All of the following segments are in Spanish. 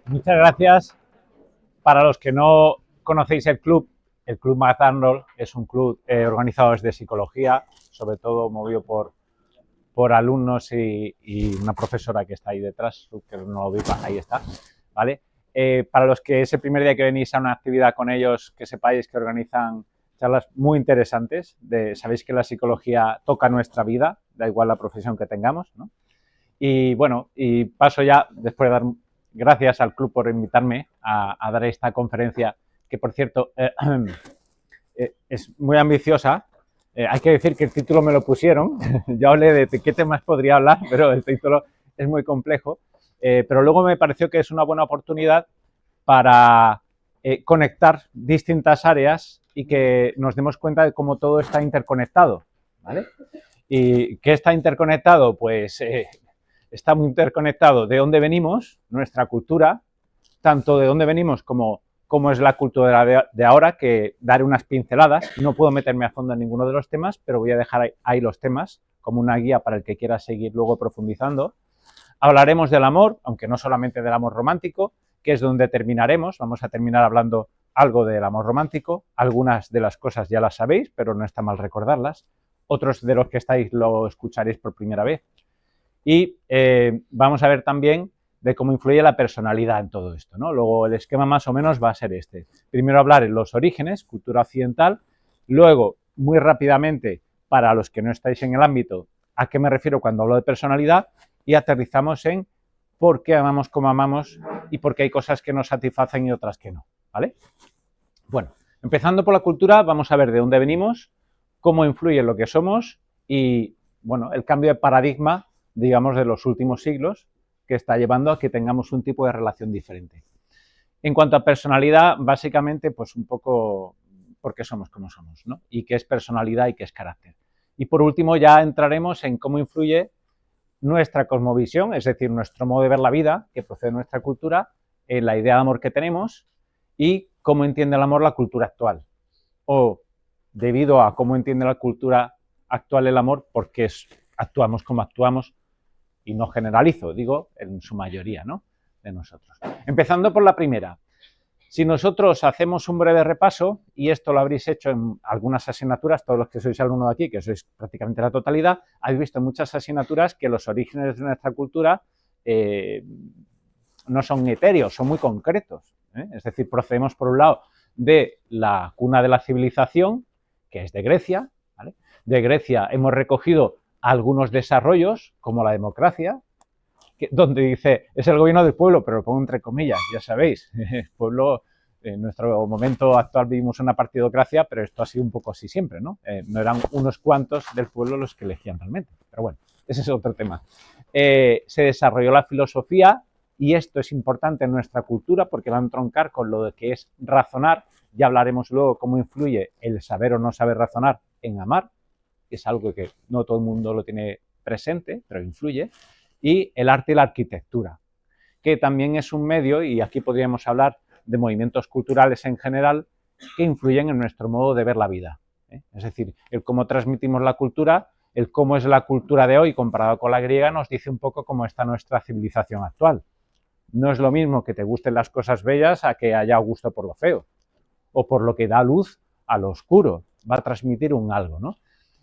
Muchas gracias. Para los que no conocéis el Club McDonald es un club organizado desde psicología, sobre todo movido por alumnos y una profesora que está ahí detrás, que no lo veis, ahí está, ¿vale? Para los que ese primer día que venís a una actividad con ellos, que sepáis que organizan charlas muy interesantes, sabéis que la psicología toca nuestra vida, da igual la profesión que tengamos, ¿no? Y bueno, y paso ya, después de dar gracias al club por invitarme a dar esta conferencia, que por cierto es muy ambiciosa. Hay que decir que el título me lo pusieron, ya hablé de qué temas podría hablar, pero el título es muy complejo. Pero luego me pareció que es una buena oportunidad para conectar distintas áreas y que nos demos cuenta de cómo todo está interconectado, ¿vale? ¿Y qué está interconectado? Pues está muy interconectado de dónde venimos, nuestra cultura, tanto de dónde venimos como cómo es la cultura de ahora, que daré unas pinceladas. No puedo meterme a fondo en ninguno de los temas, pero voy a dejar ahí los temas como una guía para el que quiera seguir luego profundizando. Hablaremos del amor, aunque no solamente del amor romántico, que es donde terminaremos. Vamos a terminar hablando algo del amor romántico. Algunas de las cosas ya las sabéis, pero no está mal recordarlas. Otros de los que estáis lo escucharéis por primera vez. Y vamos a ver también de cómo influye la personalidad en todo esto, ¿no? Luego el esquema más o menos va a ser este. Primero hablar en los orígenes, cultura occidental, luego, muy rápidamente, para los que no estáis en el ámbito, a qué me refiero cuando hablo de personalidad, y aterrizamos en por qué amamos como amamos y por qué hay cosas que nos satisfacen y otras que no, ¿vale? Bueno, empezando por la cultura, vamos a ver de dónde venimos, cómo influye en lo que somos y, bueno, el cambio de paradigma, digamos, de los últimos siglos, que está llevando a que tengamos un tipo de relación diferente. En cuanto a personalidad, básicamente, pues un poco por qué somos como somos, ¿no? Y qué es personalidad y qué es carácter. Y por último, ya entraremos en cómo influye nuestra cosmovisión, es decir, nuestro modo de ver la vida, que procede de nuestra cultura, en la idea de amor que tenemos y cómo entiende el amor la cultura actual. O, debido a cómo entiende la cultura actual el amor, por qué actuamos como actuamos, y no generalizo, digo en su mayoría, ¿no? De nosotros. Empezando por la primera. Si nosotros hacemos un breve repaso, y esto lo habréis hecho en algunas asignaturas, todos los que sois alumnos de aquí, que sois prácticamente la totalidad, habéis visto en muchas asignaturas que los orígenes de nuestra cultura no son etéreos, son muy concretos. Es decir, procedemos por un lado de la cuna de la civilización, que es de Grecia, ¿vale? De Grecia hemos recogido algunos desarrollos, como la democracia, donde dice, es el gobierno del pueblo, pero lo pongo entre comillas, ya sabéis, el pueblo, en nuestro momento actual vivimos una partidocracia, pero esto ha sido un poco así siempre, ¿no? No eran unos cuantos del pueblo los que elegían realmente, pero bueno, ese es otro tema. Se desarrolló la filosofía y esto es importante en nuestra cultura porque va a entroncar con lo que es razonar. Ya hablaremos luego cómo influye el saber o no saber razonar en amar, que es algo que no todo el mundo lo tiene presente, pero influye. Y el arte y la arquitectura, que también es un medio, y aquí podríamos hablar de movimientos culturales en general, que influyen en nuestro modo de ver la vida. Es decir, el cómo transmitimos la cultura, el cómo es la cultura de hoy comparado con la griega, nos dice un poco cómo está nuestra civilización actual. No es lo mismo que te gusten las cosas bellas a que haya gusto por lo feo, o por lo que da luz a lo oscuro. Va a transmitir un algo, ¿no?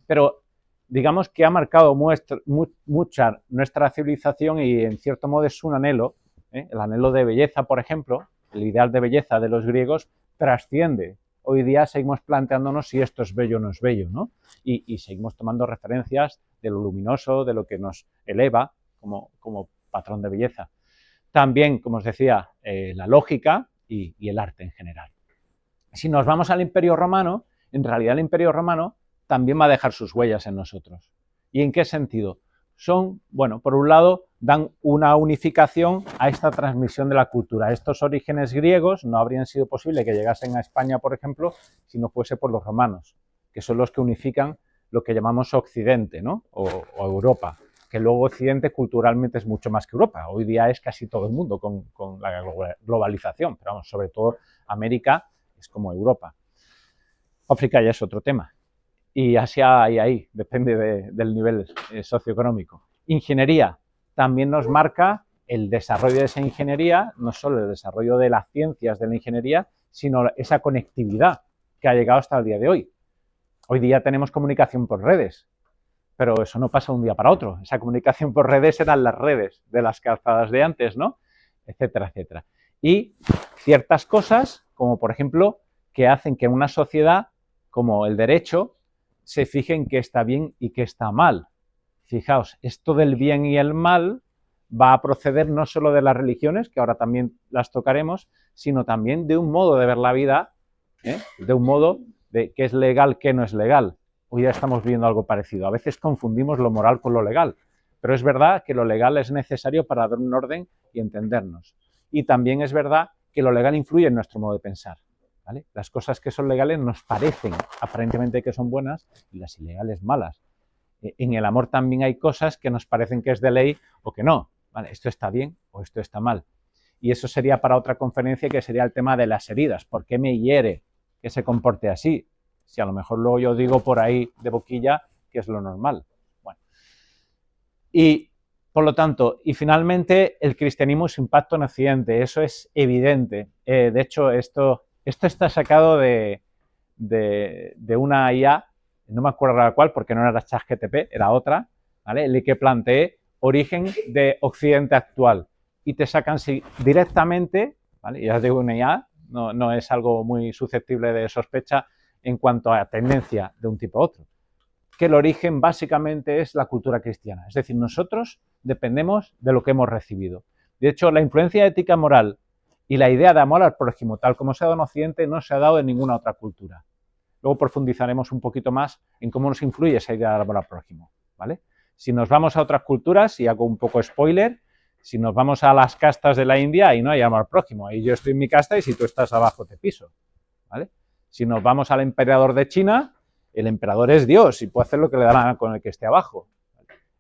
Pero digamos que ha marcado mucha nuestra civilización y en cierto modo es un anhelo, el anhelo de belleza, por ejemplo, el ideal de belleza de los griegos trasciende. Hoy día seguimos planteándonos si esto es bello o no es bello, ¿no? Y seguimos tomando referencias de lo luminoso, de lo que nos eleva como patrón de belleza. También, como os decía, la lógica y el arte en general. Si nos vamos al Imperio Romano, en realidad el Imperio Romano también va a dejar sus huellas en nosotros. ¿Y en qué sentido? Son, bueno, por un lado, dan una unificación a esta transmisión de la cultura. Estos orígenes griegos no habrían sido posible que llegasen a España, por ejemplo, si no fuese por los romanos, que son los que unifican lo que llamamos Occidente, ¿no? o Europa, que luego Occidente culturalmente es mucho más que Europa. Hoy día es casi todo el mundo con la globalización, pero vamos, sobre todo América es como Europa. África ya es otro tema. Y Asia y ahí, depende del nivel socioeconómico. Ingeniería también nos marca el desarrollo de esa ingeniería, no solo el desarrollo de las ciencias de la ingeniería, sino esa conectividad que ha llegado hasta el día de hoy. Hoy día tenemos comunicación por redes, pero eso no pasa de un día para otro. Esa comunicación por redes eran las redes de las calzadas de antes, ¿no? Etcétera, etcétera. Y ciertas cosas, como por ejemplo, que hacen que en una sociedad, como el derecho, se fijen qué está bien y qué está mal. Fijaos, esto del bien y el mal va a proceder no solo de las religiones, que ahora también las tocaremos, sino también de un modo de ver la vida, de un modo de qué es legal, qué no es legal. Hoy ya estamos viendo algo parecido. A veces confundimos lo moral con lo legal, pero es verdad que lo legal es necesario para dar un orden y entendernos. Y también es verdad que lo legal influye en nuestro modo de pensar, ¿vale? Las cosas que son legales nos parecen aparentemente que son buenas y las ilegales malas. En el amor también hay cosas que nos parecen que es de ley o que no. ¿Vale? Esto está bien o esto está mal. Y eso sería para otra conferencia, que sería el tema de las heridas. ¿Por qué me hiere que se comporte así? Si a lo mejor luego yo digo por ahí de boquilla que es lo normal. Bueno. Y por lo tanto, y finalmente, el cristianismo y su impacto en Occidente. Eso es evidente. De hecho, esto está sacado de una IA, no me acuerdo la cual, porque no era ChatGPT, era otra, ¿vale? En el que planteé origen de Occidente actual. Y te sacan directamente, ¿vale? Ya os digo, una IA no es algo muy susceptible de sospecha en cuanto a tendencia de un tipo a otro. Que el origen básicamente es la cultura cristiana. Es decir, nosotros dependemos de lo que hemos recibido. De hecho, la influencia ética moral y la idea de amor al prójimo, tal como se ha dado en Occidente, no se ha dado en ninguna otra cultura. Luego profundizaremos un poquito más en cómo nos influye esa idea de amor al prójimo, ¿vale? Si nos vamos a otras culturas, y hago un poco spoiler, si nos vamos a las castas de la India, ahí no hay amor al prójimo. Ahí yo estoy en mi casta y si tú estás abajo te piso, ¿vale? Si nos vamos al emperador de China, el emperador es Dios y puede hacer lo que le da la gana con el que esté abajo.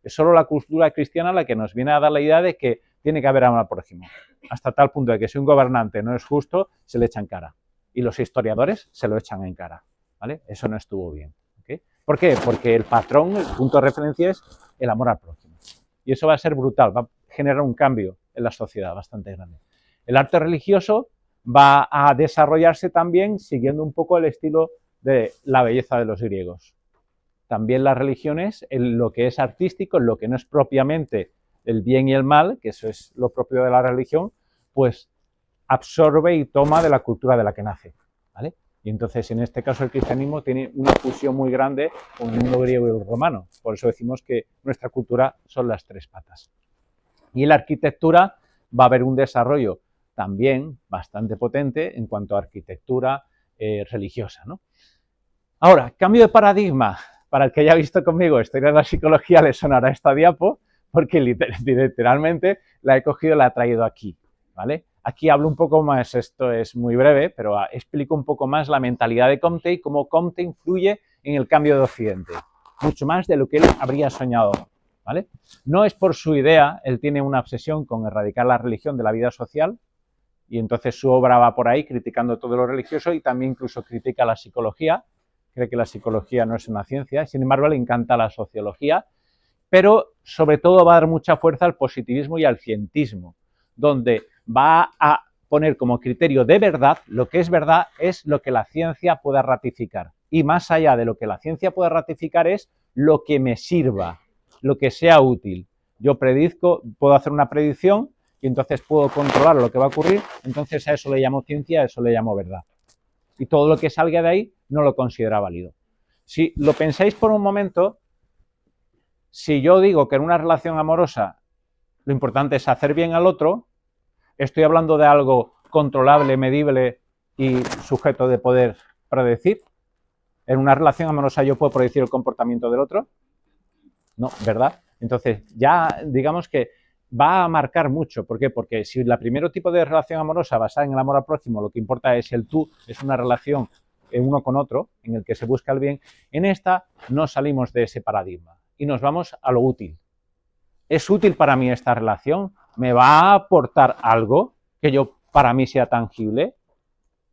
Es solo la cultura cristiana la que nos viene a dar la idea de que tiene que haber amor al prójimo. Hasta tal punto de que si un gobernante no es justo, se le echa en cara. Y los historiadores se lo echan en cara, ¿vale? Eso no estuvo bien. ¿Okay? ¿Por qué? Porque el patrón, el punto de referencia es el amor al prójimo. Y eso va a ser brutal, va a generar un cambio en la sociedad bastante grande. El arte religioso va a desarrollarse también siguiendo un poco el estilo de la belleza de los griegos. También las religiones, en lo que es artístico, en lo que no es propiamente el bien y el mal, que eso es lo propio de la religión, pues absorbe y toma de la cultura de la que nace, ¿vale? Y entonces, en este caso, el cristianismo tiene una fusión muy grande con el mundo griego y el romano. Por eso decimos que nuestra cultura son las tres patas. Y en la arquitectura va a haber un desarrollo también bastante potente en cuanto a arquitectura religiosa, ¿no? Ahora, cambio de paradigma. Para el que haya visto conmigo Historia de la Psicología le sonará esta diapo, porque literalmente la he cogido y la he traído aquí, ¿vale? Aquí hablo un poco más, esto es muy breve, pero explico un poco más la mentalidad de Comte y cómo Comte influye en el cambio de Occidente. Mucho más de lo que él habría soñado, ¿vale? No es por su idea, él tiene una obsesión con erradicar la religión de la vida social, y entonces su obra va por ahí criticando todo lo religioso y también incluso critica la psicología, cree que la psicología no es una ciencia, sin embargo le encanta la sociología, pero sobre todo va a dar mucha fuerza al positivismo y al cientismo, donde va a poner como criterio de verdad, lo que es lo que la ciencia pueda ratificar. Y más allá de lo que la ciencia pueda ratificar es lo que me sirva, lo que sea útil. Yo puedo hacer una predicción y entonces puedo controlar lo que va a ocurrir, entonces a eso le llamo ciencia, a eso le llamo verdad. Y todo lo que salga de ahí no lo considera válido. Si lo pensáis por un momento, si yo digo que en una relación amorosa lo importante es hacer bien al otro, estoy hablando de algo controlable, medible y sujeto de poder predecir. ¿En una relación amorosa yo puedo predecir el comportamiento del otro? No, ¿verdad? Entonces, ya digamos que va a marcar mucho. ¿Por qué? Porque si el primer tipo de relación amorosa basada en el amor al prójimo, lo que importa es el tú, es una relación uno con otro, en el que se busca el bien, en esta no salimos de ese paradigma y nos vamos a lo útil. ¿Es útil para mí esta relación? ¿Me va a aportar algo que yo para mí sea tangible?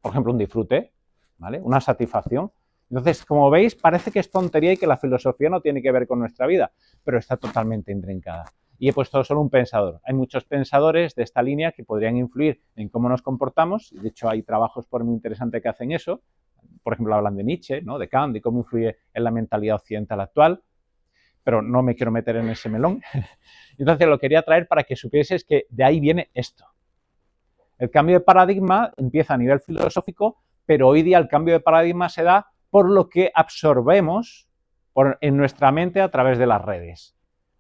Por ejemplo, un disfrute, ¿vale? Una satisfacción. Entonces, como veis, parece que es tontería y que la filosofía no tiene que ver con nuestra vida, pero está totalmente intrincada. y he puesto solo un pensador. Hay muchos pensadores de esta línea que podrían influir en cómo nos comportamos. De hecho, hay trabajos por muy interesantes que hacen eso. Por ejemplo, hablan de Nietzsche, ¿no? De Kant, de cómo influye en la mentalidad occidental actual. Pero no me quiero meter en ese melón. Entonces, lo quería traer para que supieses que de ahí viene esto. El cambio de paradigma empieza a nivel filosófico, pero hoy día el cambio de paradigma se da por lo que absorbemos en nuestra mente a través de las redes.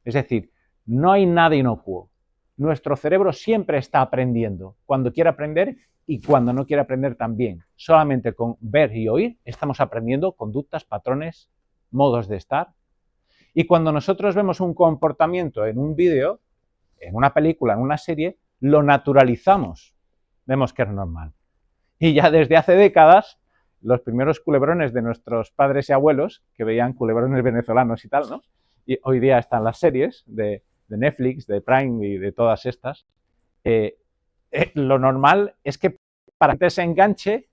Es decir, no hay nada inocuo. Nuestro cerebro siempre está aprendiendo, cuando quiere aprender y cuando no quiere aprender también. Solamente con ver y oír estamos aprendiendo conductas, patrones, modos de estar. Y cuando nosotros vemos un comportamiento en un vídeo, en una película, en una serie, lo naturalizamos. Vemos que es normal. Y ya desde hace décadas, los primeros culebrones de nuestros padres y abuelos, que veían culebrones venezolanos y tal, ¿no? Y hoy día están las series de Netflix, de Prime y de todas estas. Lo normal es que para que se enganche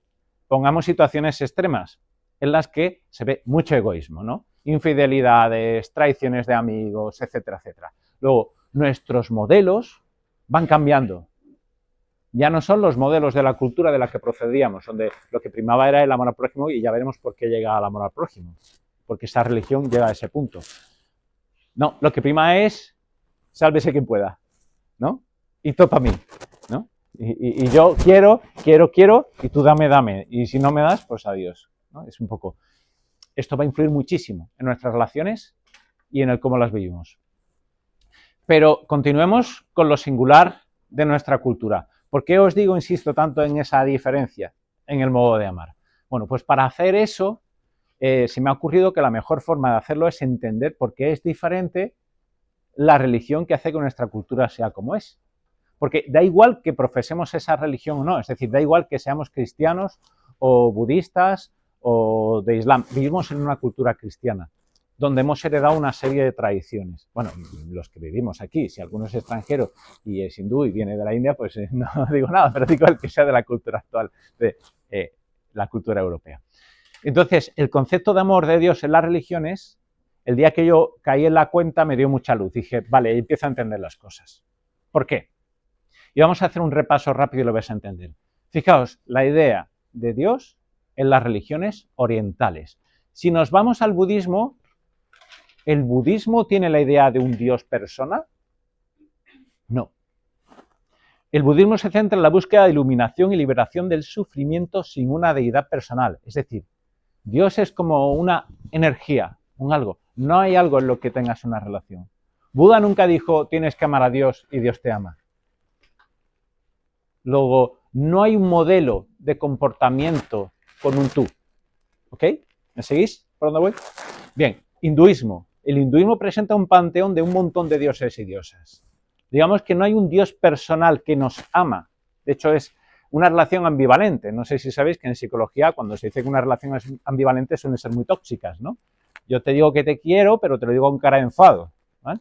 pongamos situaciones extremas en las que se ve mucho egoísmo, ¿no? Infidelidades, traiciones de amigos, etcétera, etcétera. Luego, nuestros modelos van cambiando. Ya no son los modelos de la cultura de la que procedíamos, donde lo que primaba era el amor al prójimo, y ya veremos por qué llega al amor al prójimo, porque esa religión llega a ese punto. No, lo que prima es sálvese quien pueda, ¿no? Y topa a mí, ¿no? Y yo quiero, y tú dame, y si no me das, pues adiós, ¿no? Es un poco... Esto va a influir muchísimo en nuestras relaciones y en el cómo las vivimos. Pero continuemos con lo singular de nuestra cultura. ¿Por qué os digo, insisto tanto en esa diferencia en el modo de amar? Bueno, pues para hacer eso, se me ha ocurrido que la mejor forma de hacerlo es entender por qué es diferente la religión que hace que nuestra cultura sea como es. Porque da igual que profesemos esa religión o no, es decir, da igual que seamos cristianos o budistas o de Islam. Vivimos en una cultura cristiana, donde hemos heredado una serie de tradiciones. Bueno, los que vivimos aquí, si alguno es extranjero y es hindú y viene de la India, pues no digo nada, pero digo el que sea de la cultura actual, de la cultura europea. Entonces, el concepto de amor de Dios en las religiones, el día que yo caí en la cuenta me dio mucha luz. Dije, vale, empiezo a entender las cosas. ¿Por qué? Y vamos a hacer un repaso rápido y lo vais a entender. Fijaos, la idea de Dios en las religiones orientales. Si nos vamos al budismo, ¿el budismo tiene la idea de un Dios persona? No. El budismo se centra en la búsqueda de iluminación y liberación del sufrimiento sin una deidad personal. Es decir, Dios es como una energía, un algo. No hay algo en lo que tengas una relación. Buda nunca dijo, tienes que amar a Dios y Dios te ama. Luego, no hay un modelo de comportamiento con un tú. ¿Ok? ¿Me seguís por dónde voy? Bien, hinduismo. El hinduismo presenta un panteón de un montón de dioses y diosas. Digamos que no hay un Dios personal que nos ama. De hecho, es una relación ambivalente. No sé si sabéis que en psicología, cuando se dice que una relación es ambivalente, suelen ser muy tóxicas, ¿no? Yo te digo que te quiero, pero te lo digo con cara de enfado, ¿vale?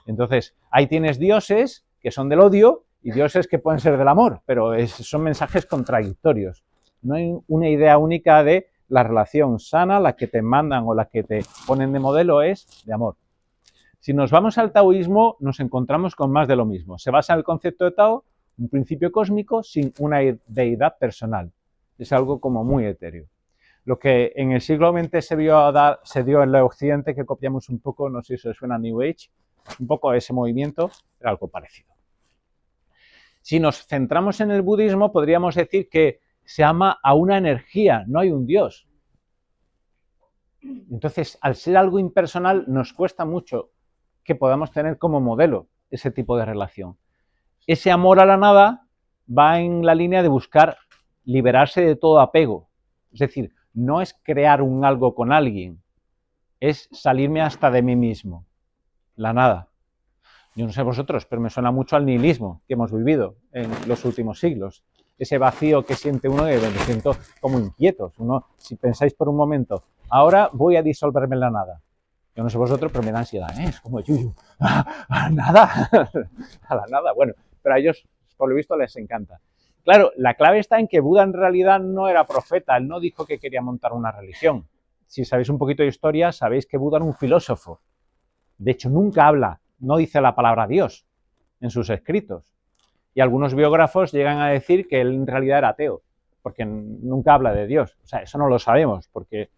Entonces, ahí tienes dioses que son del odio y dioses que pueden ser del amor, pero son mensajes contradictorios. No hay una idea única de la relación sana, la que te mandan o la que te ponen de modelo es de amor. Si nos vamos al taoísmo, nos encontramos con más de lo mismo. Se basa en el concepto de Tao, un principio cósmico sin una deidad personal. Es algo como muy etéreo. Lo que en el siglo XX se dio en el occidente, que copiamos un poco, no sé si os suena New Age, un poco ese movimiento, era algo parecido. Si nos centramos en el budismo, podríamos decir que se ama a una energía, no hay un Dios. Entonces, al ser algo impersonal, nos cuesta mucho que podamos tener como modelo ese tipo de relación. Ese amor a la nada va en la línea de buscar liberarse de todo apego. Es decir, no es crear un algo con alguien, es salirme hasta de mí mismo. La nada. Yo no sé vosotros, pero me suena mucho al nihilismo que hemos vivido en los últimos siglos. Ese vacío que siente uno, me siento como inquietos. Uno, si pensáis por un momento, ahora voy a disolverme en la nada. Yo no sé vosotros, pero me da ansiedad, ¿eh? Es como yuyu, a nada, a la nada. Bueno, pero a ellos, por lo visto, les encanta. Claro, la clave está en que Buda en realidad no era profeta, él no dijo que quería montar una religión. Si sabéis un poquito de historia, sabéis que Buda era un filósofo. De hecho, nunca habla no dice la palabra Dios en sus escritos. Y algunos biógrafos llegan a decir que él en realidad era ateo, porque nunca habla de Dios. O sea, eso no lo sabemos, porque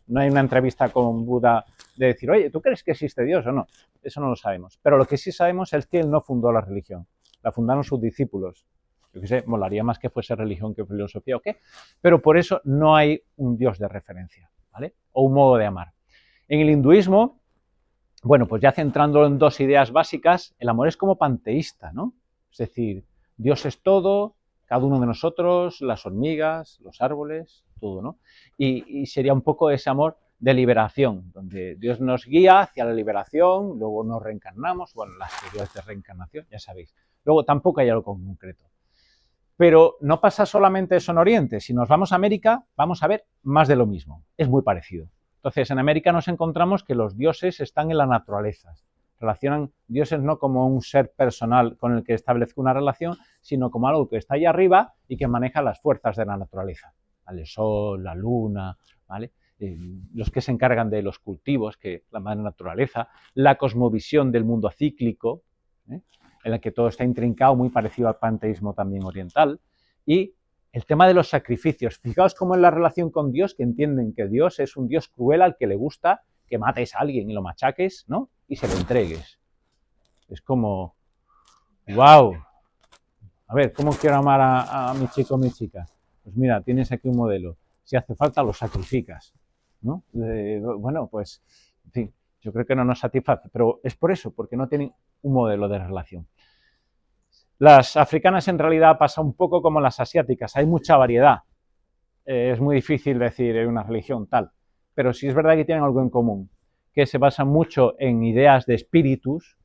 no hay una entrevista con Buda de decir, oye, ¿tú crees que existe Dios o no? Eso no lo sabemos. Pero lo que sí sabemos es que él no fundó la religión, la fundaron sus discípulos. Yo qué sé, molaría más que fuese religión que filosofía o qué, pero por eso no hay un Dios de referencia, ¿vale? O un modo de amar. En el hinduismo, bueno, pues ya centrándolo en dos ideas básicas, el amor es como panteísta, ¿no? Es decir, Dios es todo, cada uno de nosotros, las hormigas, los árboles, todo, ¿no? Y sería un poco ese amor de liberación, donde Dios nos guía hacia la liberación, luego nos reencarnamos, bueno, las teorías de reencarnación, ya sabéis. Luego tampoco hay algo concreto. Pero no pasa solamente eso en Oriente. Si nos vamos a América, vamos a ver más de lo mismo. Es muy parecido. Entonces, en América nos encontramos que los dioses están en la naturaleza. Relacionan dioses no como un ser personal con el que establezco una relación, sino como algo que está ahí arriba y que maneja las fuerzas de la naturaleza. El sol, la luna, ¿vale? Los que se encargan de los cultivos, que la madre naturaleza, la cosmovisión del mundo cíclico, ¿eh? En la que todo está intrincado, muy parecido al panteísmo también oriental, y el tema de los sacrificios. Fijaos cómo es la relación con Dios, que entienden que Dios es un Dios cruel al que le gusta que mates a alguien y lo machaques, ¿no? Y se lo entregues. Es como, wow. A ver, ¿cómo quiero amar a mi chico o mi chica? Pues mira, tienes aquí un modelo. Si hace falta, lo sacrificas, ¿no? Bueno, pues, en fin, yo creo que no nos satisface, pero es por eso, porque no tienen un modelo de relación. Las africanas en realidad pasa un poco como las asiáticas, hay mucha variedad. Es muy difícil decir una religión tal, pero sí es verdad que tienen algo en común, que se basan mucho en ideas de espíritus.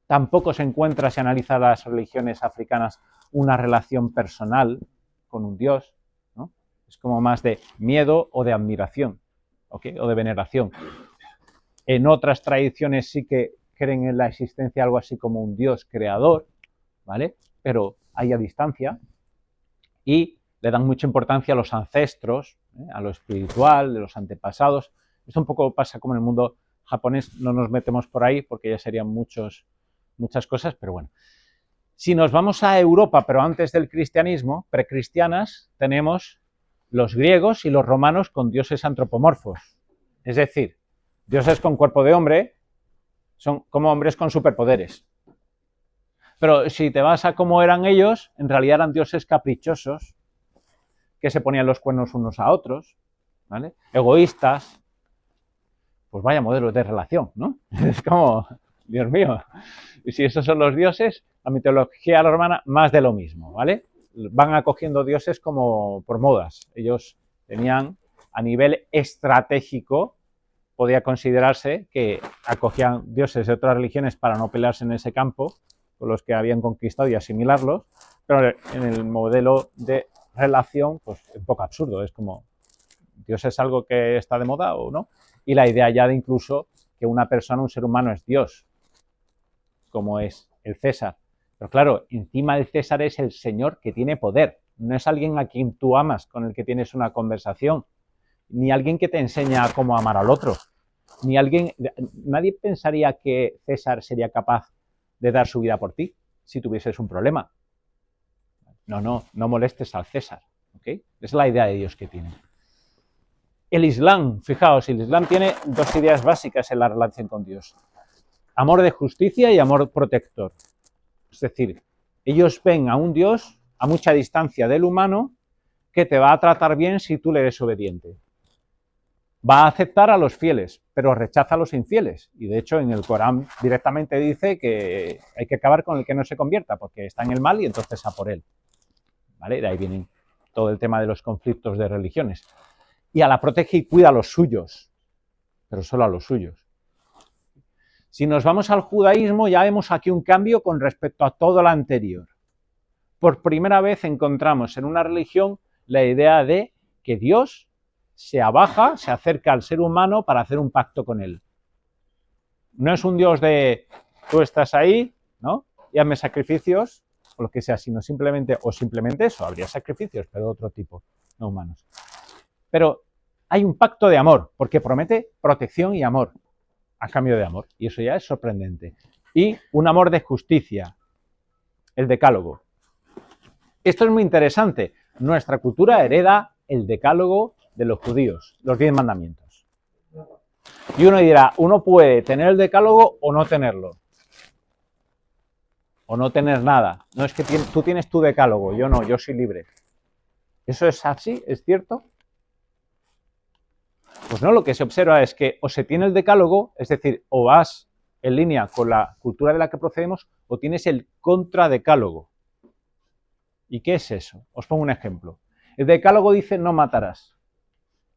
Tampoco se encuentra, si analiza las religiones africanas, una relación personal con un dios, ¿no? Es como más de miedo o de admiración, ¿okay? O de veneración. En otras tradiciones sí que creen en la existencia de algo así como un dios creador, ¿vale? Pero hay a distancia y le dan mucha importancia a los ancestros, a lo espiritual, de los antepasados. Esto un poco pasa como en el mundo japonés, no nos metemos por ahí porque ya serían muchas cosas, pero bueno. Si nos vamos a Europa, pero antes del cristianismo, precristianas, tenemos los griegos y los romanos con dioses antropomorfos. Es decir, dioses con cuerpo de hombre son como hombres con superpoderes. Pero si te vas a cómo eran ellos, en realidad eran dioses caprichosos, que se ponían los cuernos unos a otros, ¿vale? Egoístas. Pues vaya modelos de relación, ¿no? Es como, Dios mío, y si esos son los dioses, la mitología romana, más de lo mismo, ¿vale? Van acogiendo dioses como por modas. Ellos tenían, a nivel estratégico, podía considerarse que acogían dioses de otras religiones para no pelearse en ese campo con los que habían conquistado y asimilarlos, pero en el modelo de relación, pues un poco absurdo, es como, ¿Dios es algo que está de moda o no? Y la idea ya de incluso que una persona, un ser humano es Dios, como es el César. Pero claro, encima del César es el Señor que tiene poder, no es alguien a quien tú amas, con el que tienes una conversación, ni alguien que te enseña cómo amar al otro, ni alguien, nadie pensaría que César sería capaz de dar su vida por ti si tuvieses un problema. No molestes al César, ¿okay? Es la idea de Dios que tiene. El Islam, fijaos, el Islam tiene dos ideas básicas en la relación con Dios. Amor de justicia y amor protector. Es decir, ellos ven a un Dios a mucha distancia del humano que te va a tratar bien si tú le eres obediente. Va a aceptar a los fieles, pero rechaza a los infieles. Y de hecho en el Corán directamente dice que hay que acabar con el que no se convierta, porque está en el mal y entonces a por él. ¿Vale? De ahí viene todo el tema de los conflictos de religiones. Y a la protege y cuida a los suyos, pero solo a los suyos. Si nos vamos al judaísmo, ya vemos aquí un cambio con respecto a todo lo anterior. Por primera vez encontramos en una religión la idea de que Dios se abaja, se acerca al ser humano para hacer un pacto con él. No es un Dios de tú estás ahí, ¿no? Y hazme sacrificios, o lo que sea, sino simplemente eso, habría sacrificios, pero de otro tipo, no humanos. Pero hay un pacto de amor, porque promete protección y amor a cambio de amor, y eso ya es sorprendente. y un amor de justicia, el decálogo. Esto es muy interesante. Nuestra cultura hereda el decálogo de los judíos, los 10 mandamientos. Y uno dirá, uno puede tener el decálogo o no tenerlo. O no tener nada. No es que tú tienes tu decálogo, yo no, yo soy libre. ¿Eso es así? ¿Es cierto? Pues no, lo que se observa es que o se tiene el decálogo, es decir, o vas en línea con la cultura de la que procedemos, o tienes el contradecálogo. ¿Y qué es eso? Os pongo un ejemplo. El decálogo dice no matarás.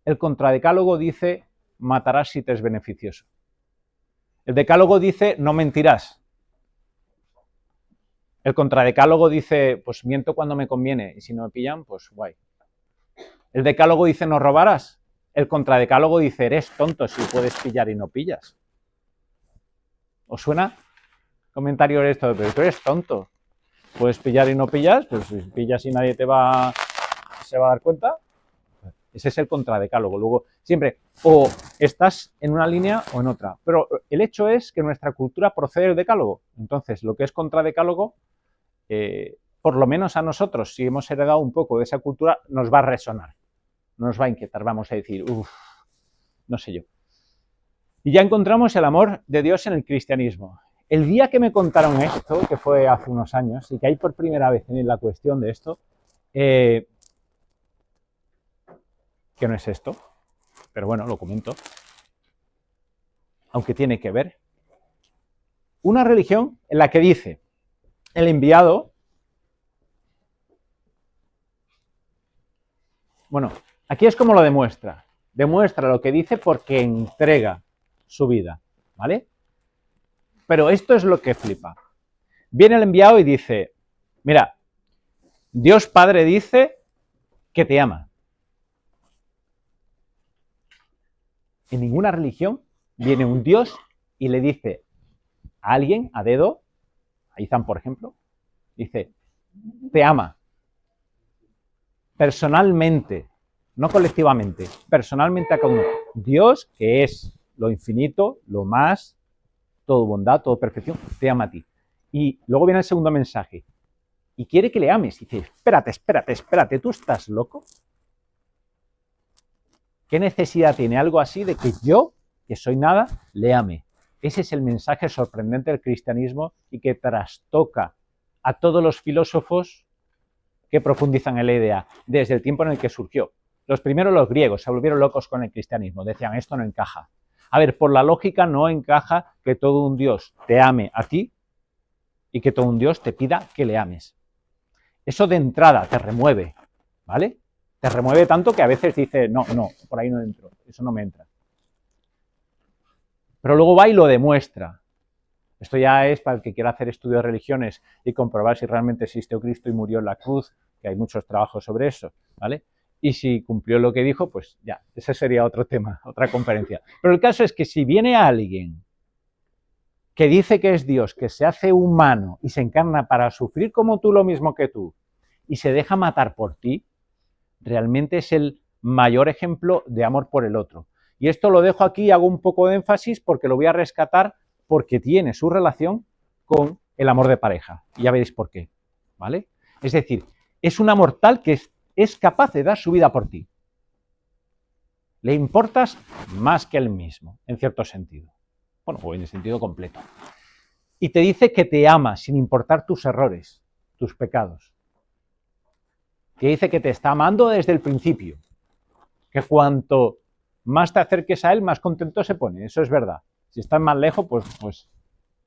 El contradecálogo dice matarás si te es beneficioso. El decálogo dice no mentirás. El contradecálogo dice pues miento cuando me conviene y si no me pillan, pues guay. El decálogo dice no robarás. El contradecálogo dice eres tonto si puedes pillar y no pillas. ¿Os suena? Comentario esto, pero tú eres tonto. Puedes pillar y no pillas, pues si pillas y nadie se va a dar cuenta. Ese es el contradecálogo. Luego, siempre, o estás en una línea o en otra. Pero el hecho es que nuestra cultura procede del decálogo. Entonces, lo que es contradecálogo, por lo menos a nosotros, si hemos heredado un poco de esa cultura, nos va a resonar. Nos va a inquietar, vamos a decir, uff, no sé yo. Y ya encontramos el amor de Dios en el cristianismo. El día que me contaron esto, que fue hace unos años, y que hay por primera vez en la cuestión de esto, que no es esto, pero bueno, lo comento, aunque tiene que ver. Una religión en la que dice el enviado, bueno, aquí es como lo demuestra. Demuestra lo que dice porque entrega su vida, ¿vale? Pero esto es lo que flipa. Viene el enviado y dice, mira, Dios Padre dice que te ama. En ninguna religión viene un Dios y le dice a alguien, a dedo, a Izan por ejemplo, dice, te ama. Personalmente, no colectivamente, personalmente a cada uno. Dios, que es lo infinito, lo más, todo bondad, todo perfección, te ama a ti. Y luego viene el segundo mensaje. Y quiere que le ames. Y dice, espérate, ¿tú estás loco? ¿Qué necesidad tiene algo así de que yo, que soy nada, le ame? Ese es el mensaje sorprendente del cristianismo y que trastoca a todos los filósofos que profundizan en la idea desde el tiempo en el que surgió. Los primeros, los griegos, se volvieron locos con el cristianismo. Decían, esto no encaja. A ver, por la lógica no encaja que todo un Dios te ame a ti y que todo un Dios te pida que le ames. Eso de entrada te remueve, ¿vale? Te remueve tanto que a veces dice, no, por ahí no entro, eso no me entra. Pero luego va y lo demuestra. Esto ya es para el que quiera hacer estudios de religiones y comprobar si realmente existió Cristo y murió en la cruz, que hay muchos trabajos sobre eso, ¿vale? Y si cumplió lo que dijo, pues ya, ese sería otro tema, otra conferencia. Pero el caso es que si viene alguien que dice que es Dios, que se hace humano y se encarna para sufrir como tú, lo mismo que tú, y se deja matar por ti, realmente es el mayor ejemplo de amor por el otro. Y esto lo dejo aquí y hago un poco de énfasis porque lo voy a rescatar porque tiene su relación con el amor de pareja. Y ya veréis por qué, ¿vale? Es decir, es un amor tal que es capaz de dar su vida por ti. Le importas más que él mismo, en cierto sentido. Bueno, o en el sentido completo. Y te dice que te ama sin importar tus errores, tus pecados. Que dice que te está amando desde el principio. Que cuanto más te acerques a él, más contento se pone. Eso es verdad. Si estás más lejos, pues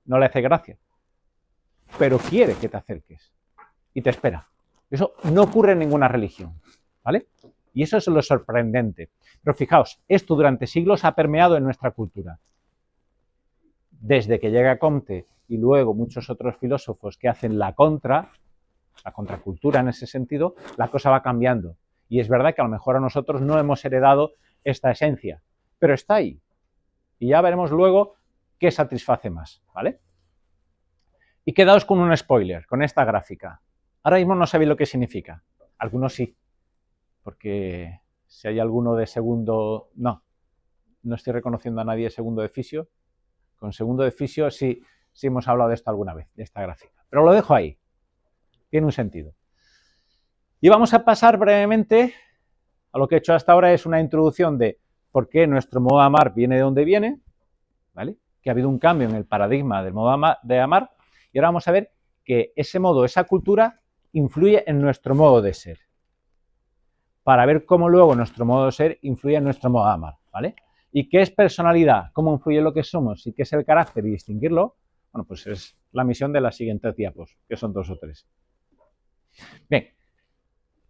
no le hace gracia. Pero quiere que te acerques. Y te espera. Eso no ocurre en ninguna religión. ¿Vale? Y eso es lo sorprendente. Pero fijaos, esto durante siglos ha permeado en nuestra cultura. Desde que llega Comte y luego muchos otros filósofos que hacen la contracultura en ese sentido, la cosa va cambiando. Y es verdad que a lo mejor a nosotros no hemos heredado esta esencia, pero está ahí. Y ya veremos luego qué satisface más, ¿vale? Y quedaos con un spoiler, con esta gráfica. Ahora mismo no sabéis lo que significa. Algunos sí, porque si hay alguno de segundo... No estoy reconociendo a nadie de segundo de fisio. Con segundo de fisio, si si hemos hablado de esto alguna vez, de esta gráfica. Pero lo dejo ahí. Tiene un sentido. Y vamos a pasar brevemente a lo que he hecho hasta ahora, es una introducción de por qué nuestro modo de amar viene de donde viene, ¿vale? Que ha habido un cambio en el paradigma del modo de amar, y ahora vamos a ver que ese modo, esa cultura, influye en nuestro modo de ser, para ver cómo luego nuestro modo de ser influye en nuestro modo de amar, ¿vale? ¿Y qué es personalidad? ¿Cómo influye en lo que somos? ¿Y qué es el carácter? Y distinguirlo, bueno, pues es la misión de las siguientes diapos, que son 2 o 3. Bien,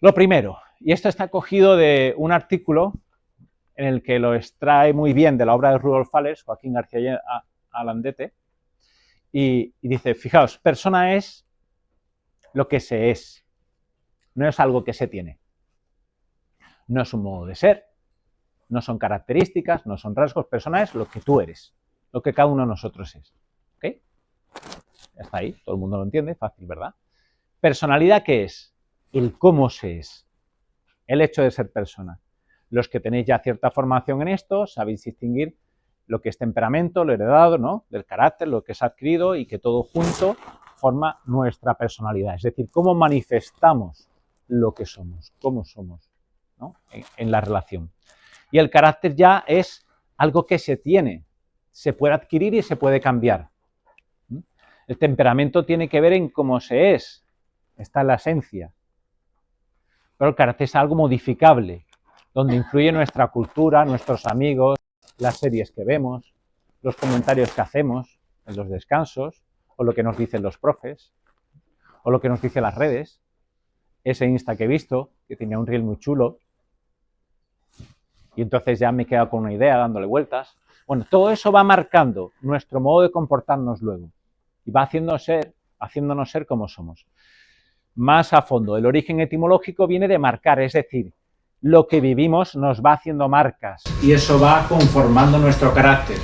lo primero, y esto está cogido de un artículo en el que lo extrae muy bien de la obra de Rudolf Fallers, Joaquín García Alandete, y dice, fijaos, persona es lo que se es, no es algo que se tiene. No es un modo de ser, no son características, no son rasgos, persona es lo que tú eres, lo que cada uno de nosotros es. ¿Ok? Ya está ahí, todo el mundo lo entiende, fácil, ¿verdad? Personalidad, ¿qué es? El cómo se es, el hecho de ser persona. Los que tenéis ya cierta formación en esto, sabéis distinguir lo que es temperamento, lo heredado, ¿no? Del carácter, lo que es adquirido y que todo junto forma nuestra personalidad. Es decir, cómo manifestamos lo que somos, cómo somos, ¿no? en la relación. Y el carácter ya es algo que se tiene, se puede adquirir y se puede cambiar. El temperamento tiene que ver en cómo se es, está en la esencia. Pero el carácter es algo modificable, donde influye nuestra cultura, nuestros amigos, las series que vemos, los comentarios que hacemos en los descansos, o lo que nos dicen los profes, o lo que nos dicen las redes. Ese Insta que he visto, que tenía un reel muy chulo, y entonces ya me he quedado con una idea dándole vueltas. Bueno, todo eso va marcando nuestro modo de comportarnos luego, y va haciéndonos ser como somos. Más a fondo, el origen etimológico viene de marcar, es decir, lo que vivimos nos va haciendo marcas. Y eso va conformando nuestro carácter.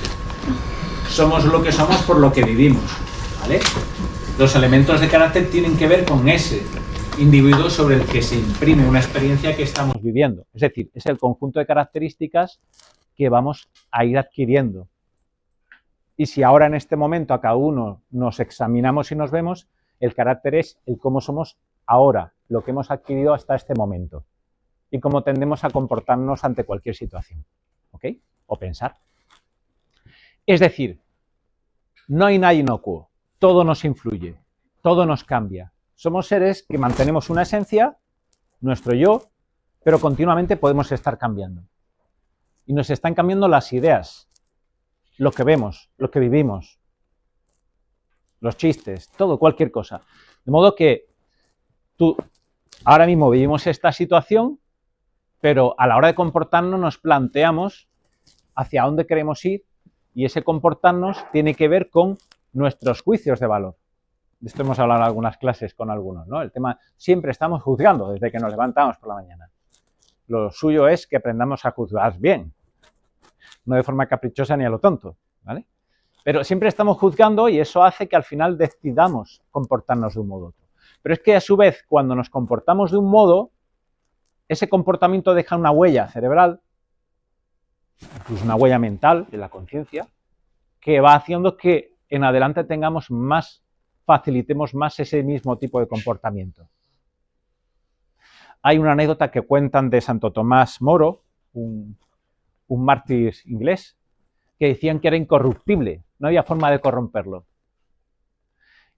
Somos lo que somos por lo que vivimos, ¿vale? Los elementos de carácter tienen que ver con ese individuo sobre el que se imprime una experiencia que estamos viviendo. Es decir, es el conjunto de características que vamos a ir adquiriendo. Y si ahora en este momento a cada uno nos examinamos y nos vemos, el carácter es el cómo somos ahora, lo que hemos adquirido hasta este momento. Y cómo tendemos a comportarnos ante cualquier situación, ¿ok? O pensar. Es decir, no hay nada inocuo, todo nos influye, todo nos cambia. Somos seres que mantenemos una esencia, nuestro yo, pero continuamente podemos estar cambiando. Y nos están cambiando las ideas, lo que vemos, lo que vivimos, los chistes, todo, cualquier cosa. De modo que ahora mismo vivimos esta situación, pero a la hora de comportarnos nos planteamos hacia dónde queremos ir y ese comportarnos tiene que ver con nuestros juicios de valor. De esto hemos hablado en algunas clases con algunos, ¿no? El tema, siempre estamos juzgando desde que nos levantamos por la mañana. Lo suyo es que aprendamos a juzgar bien, no de forma caprichosa ni a lo tonto, ¿vale? Pero siempre estamos juzgando y eso hace que al final decidamos comportarnos de un modo u otro. Pero es que a su vez, cuando nos comportamos de un modo, ese comportamiento deja una huella cerebral, incluso una huella mental de la conciencia, que va haciendo que en adelante facilitemos más ese mismo tipo de comportamiento. Hay una anécdota que cuentan de Santo Tomás Moro, un mártir inglés, que decían que era incorruptible, no había forma de corromperlo.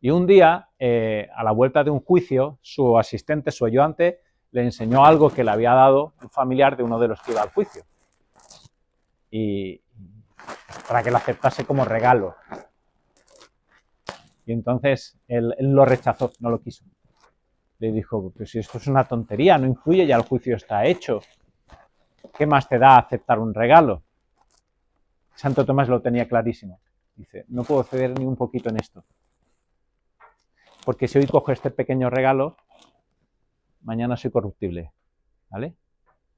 Y un día, a la vuelta de un juicio, su asistente, su ayudante, le enseñó algo que le había dado un familiar de uno de los que iba al juicio. Y para que lo aceptase como regalo. Y entonces él lo rechazó, no lo quiso. Le dijo, pues si esto es una tontería, no influye, ya el juicio está hecho. ¿Qué más te da aceptar un regalo? Santo Tomás lo tenía clarísimo. Dice, no puedo ceder ni un poquito en esto. Porque si hoy cojo este pequeño regalo, mañana soy corruptible, ¿vale?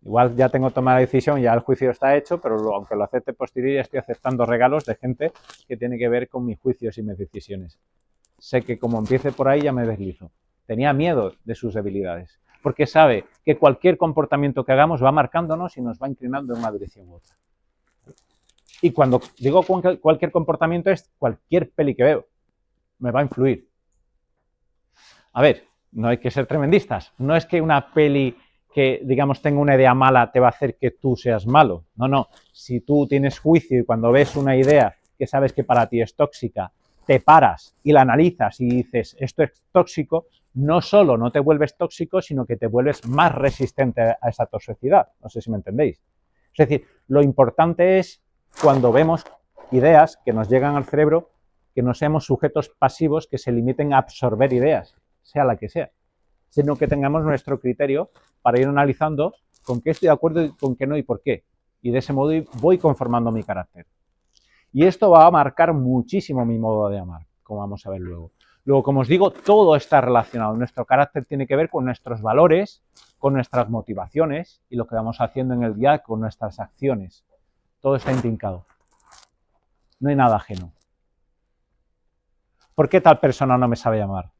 Igual ya tengo tomada la decisión, ya el juicio está hecho, pero aunque lo acepte posterior, ya estoy aceptando regalos de gente que tiene que ver con mis juicios y mis decisiones. Sé que como empiece por ahí ya me deslizo. Tenía miedo de sus debilidades, porque sabe que cualquier comportamiento que hagamos va marcándonos y nos va inclinando en una dirección u otra. Y cuando digo cualquier comportamiento es cualquier peli que veo. me va a influir. A ver, no hay que ser tremendistas. No es que una peli que, digamos, tenga una idea mala te va a hacer que tú seas malo. No, no. Si tú tienes juicio y cuando ves una idea que sabes que para ti es tóxica, te paras y la analizas y dices, esto es tóxico, no solo no te vuelves tóxico, sino que te vuelves más resistente a esa toxicidad. No sé si me entendéis. Es decir, lo importante es cuando vemos ideas que nos llegan al cerebro, que no seamos sujetos pasivos que se limiten a absorber ideas, sea la que sea, sino que tengamos nuestro criterio para ir analizando con qué estoy de acuerdo y con qué no y por qué. Y de ese modo voy conformando mi carácter. Y esto va a marcar muchísimo mi modo de amar, como vamos a ver luego. Luego, como os digo, todo está relacionado. Nuestro carácter tiene que ver con nuestros valores, con nuestras motivaciones y lo que vamos haciendo en el día con nuestras acciones. Todo está intrincado. No hay nada ajeno. ¿Por qué tal persona no me sabe amar?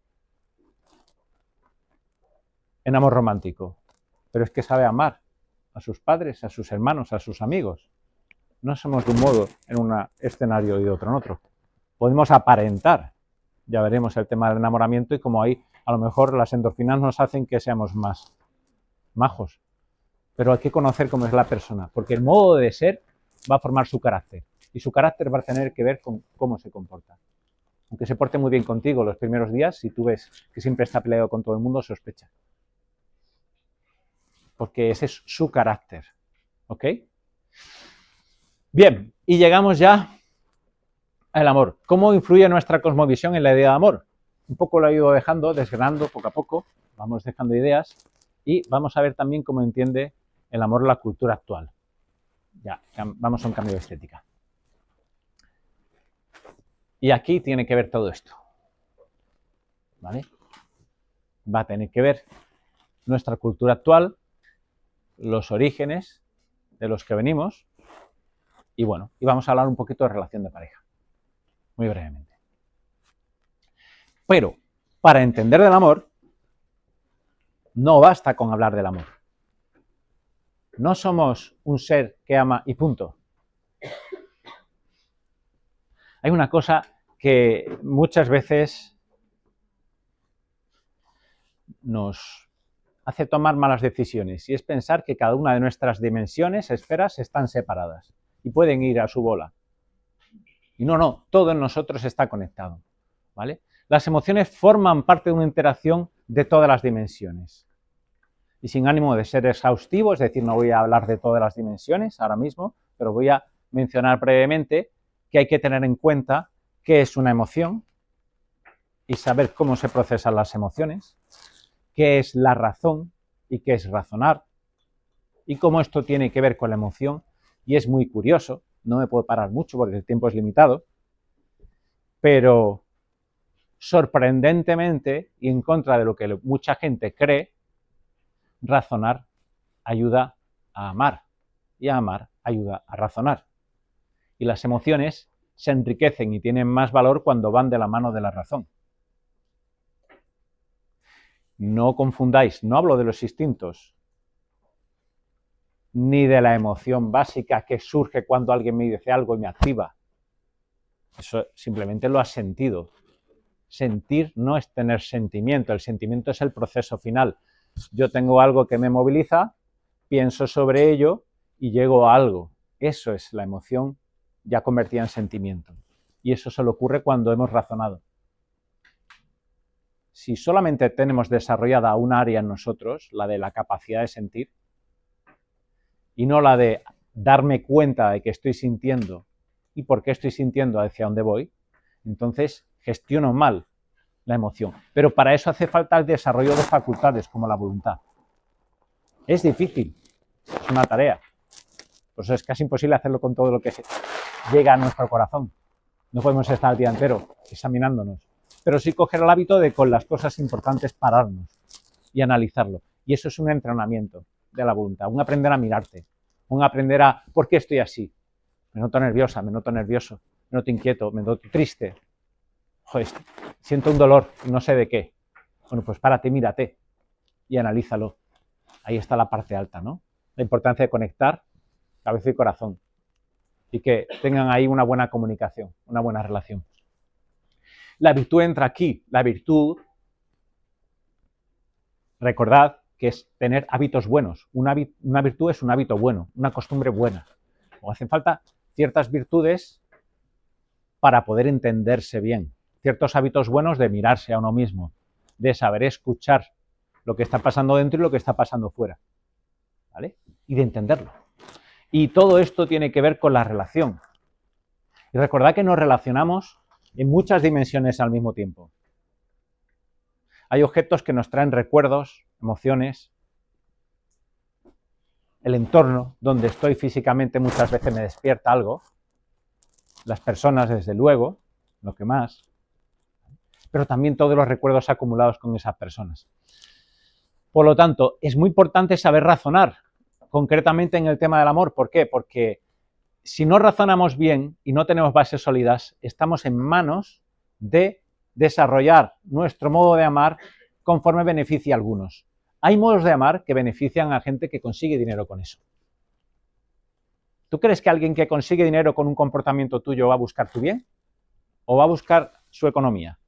En amor romántico. Pero es que sabe amar a sus padres, a sus hermanos, a sus amigos. No somos de un modo en un escenario y de otro en otro. Podemos aparentar. Ya veremos el tema del enamoramiento y como ahí a lo mejor las endorfinas nos hacen que seamos más majos. Pero hay que conocer cómo es la persona, porque el modo de ser va a formar su carácter. Y su carácter va a tener que ver con cómo se comporta. Aunque se porte muy bien contigo los primeros días, si tú ves que siempre está peleado con todo el mundo, sospecha. Porque ese es su carácter. ¿Ok? Bien, y llegamos ya al amor. ¿Cómo influye nuestra cosmovisión en la idea de amor? Un poco lo he ido dejando, desgranando poco a poco, vamos dejando ideas y vamos a ver también cómo entiende el amor la cultura actual. Ya, vamos a un cambio de estética. Y aquí tiene que ver todo esto. ¿Vale? Va a tener que ver nuestra cultura actual, los orígenes de los que venimos y bueno, y vamos a hablar un poquito de relación de pareja, muy brevemente. Pero para entender del amor, no basta con hablar del amor. No somos un ser que ama y punto. Hay una cosa que muchas veces nos hace tomar malas decisiones y es pensar que cada una de nuestras dimensiones, esferas, están separadas y pueden ir a su bola. Y no, todo en nosotros está conectado, ¿vale? Las emociones forman parte de una interacción de todas las dimensiones. Y sin ánimo de ser exhaustivo, es decir, no voy a hablar de todas las dimensiones ahora mismo, pero voy a mencionar brevemente que hay que tener en cuenta qué es una emoción y saber cómo se procesan las emociones, qué es la razón y qué es razonar, y cómo esto tiene que ver con la emoción. Y es muy curioso, no me puedo parar mucho porque el tiempo es limitado, pero sorprendentemente, y en contra de lo que mucha gente cree, razonar ayuda a amar y amar ayuda a razonar. Y las emociones se enriquecen y tienen más valor cuando van de la mano de la razón. No confundáis, no hablo de los instintos, ni de la emoción básica que surge cuando alguien me dice algo y me activa. Eso simplemente lo has sentido. Sentir no es tener sentimiento, el sentimiento es el proceso final. Yo tengo algo que me moviliza, pienso sobre ello y llego a algo. Eso es la emoción ya convertida en sentimiento. Y eso solo ocurre cuando hemos razonado. Si solamente tenemos desarrollada un área en nosotros, la de la capacidad de sentir, y no la de darme cuenta de que estoy sintiendo y por qué estoy sintiendo hacia dónde voy, entonces gestiono mal la emoción. Pero para eso hace falta el desarrollo de facultades como la voluntad. Es difícil, es una tarea. Por eso es casi imposible hacerlo con todo lo que llega a nuestro corazón. No podemos estar el día entero examinándonos. Pero sí coger el hábito de con las cosas importantes pararnos y analizarlo. Y eso es un entrenamiento de la voluntad, un aprender a mirarte, un aprender a ¿por qué estoy así? Me noto nerviosa, me noto nervioso, me noto inquieto, me noto triste. Joder, siento un dolor, no sé de qué. Bueno, pues párate, mírate y analízalo. Ahí está la parte alta, ¿no? La importancia de conectar cabeza y corazón y que tengan ahí una buena comunicación, una buena relación. La virtud entra aquí. La virtud, recordad que es tener hábitos buenos. Una virtud es un hábito bueno, una costumbre buena. O hacen falta ciertas virtudes para poder entenderse bien. Ciertos hábitos buenos de mirarse a uno mismo, de saber escuchar lo que está pasando dentro y lo que está pasando fuera, ¿vale? Y de entenderlo. Y todo esto tiene que ver con la relación. Y recordad que nos relacionamos en muchas dimensiones al mismo tiempo. Hay objetos que nos traen recuerdos, emociones. El entorno donde estoy físicamente muchas veces me despierta algo. Las personas, desde luego, lo que más. Pero también todos los recuerdos acumulados con esas personas. Por lo tanto, es muy importante saber razonar, concretamente en el tema del amor. ¿Por qué? Porque si no razonamos bien y no tenemos bases sólidas, estamos en manos de desarrollar nuestro modo de amar conforme beneficia a algunos. Hay modos de amar que benefician a gente que consigue dinero con eso. ¿Tú crees que alguien que consigue dinero con un comportamiento tuyo va a buscar tu bien? ¿O va a buscar su economía?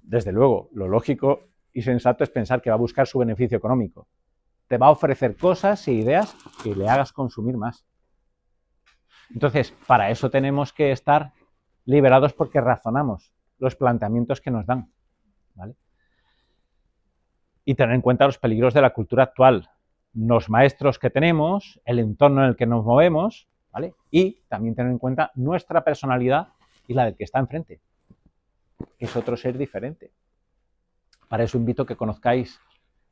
Desde luego, lo lógico y sensato es pensar que va a buscar su beneficio económico. Te va a ofrecer cosas e ideas que le hagas consumir más. Entonces, para eso tenemos que estar liberados porque razonamos los planteamientos que nos dan, ¿vale? Y tener en cuenta los peligros de la cultura actual, los maestros que tenemos, el entorno en el que nos movemos, ¿vale? Y también tener en cuenta nuestra personalidad y la del que está enfrente, que es otro ser diferente. Para eso invito a que conozcáis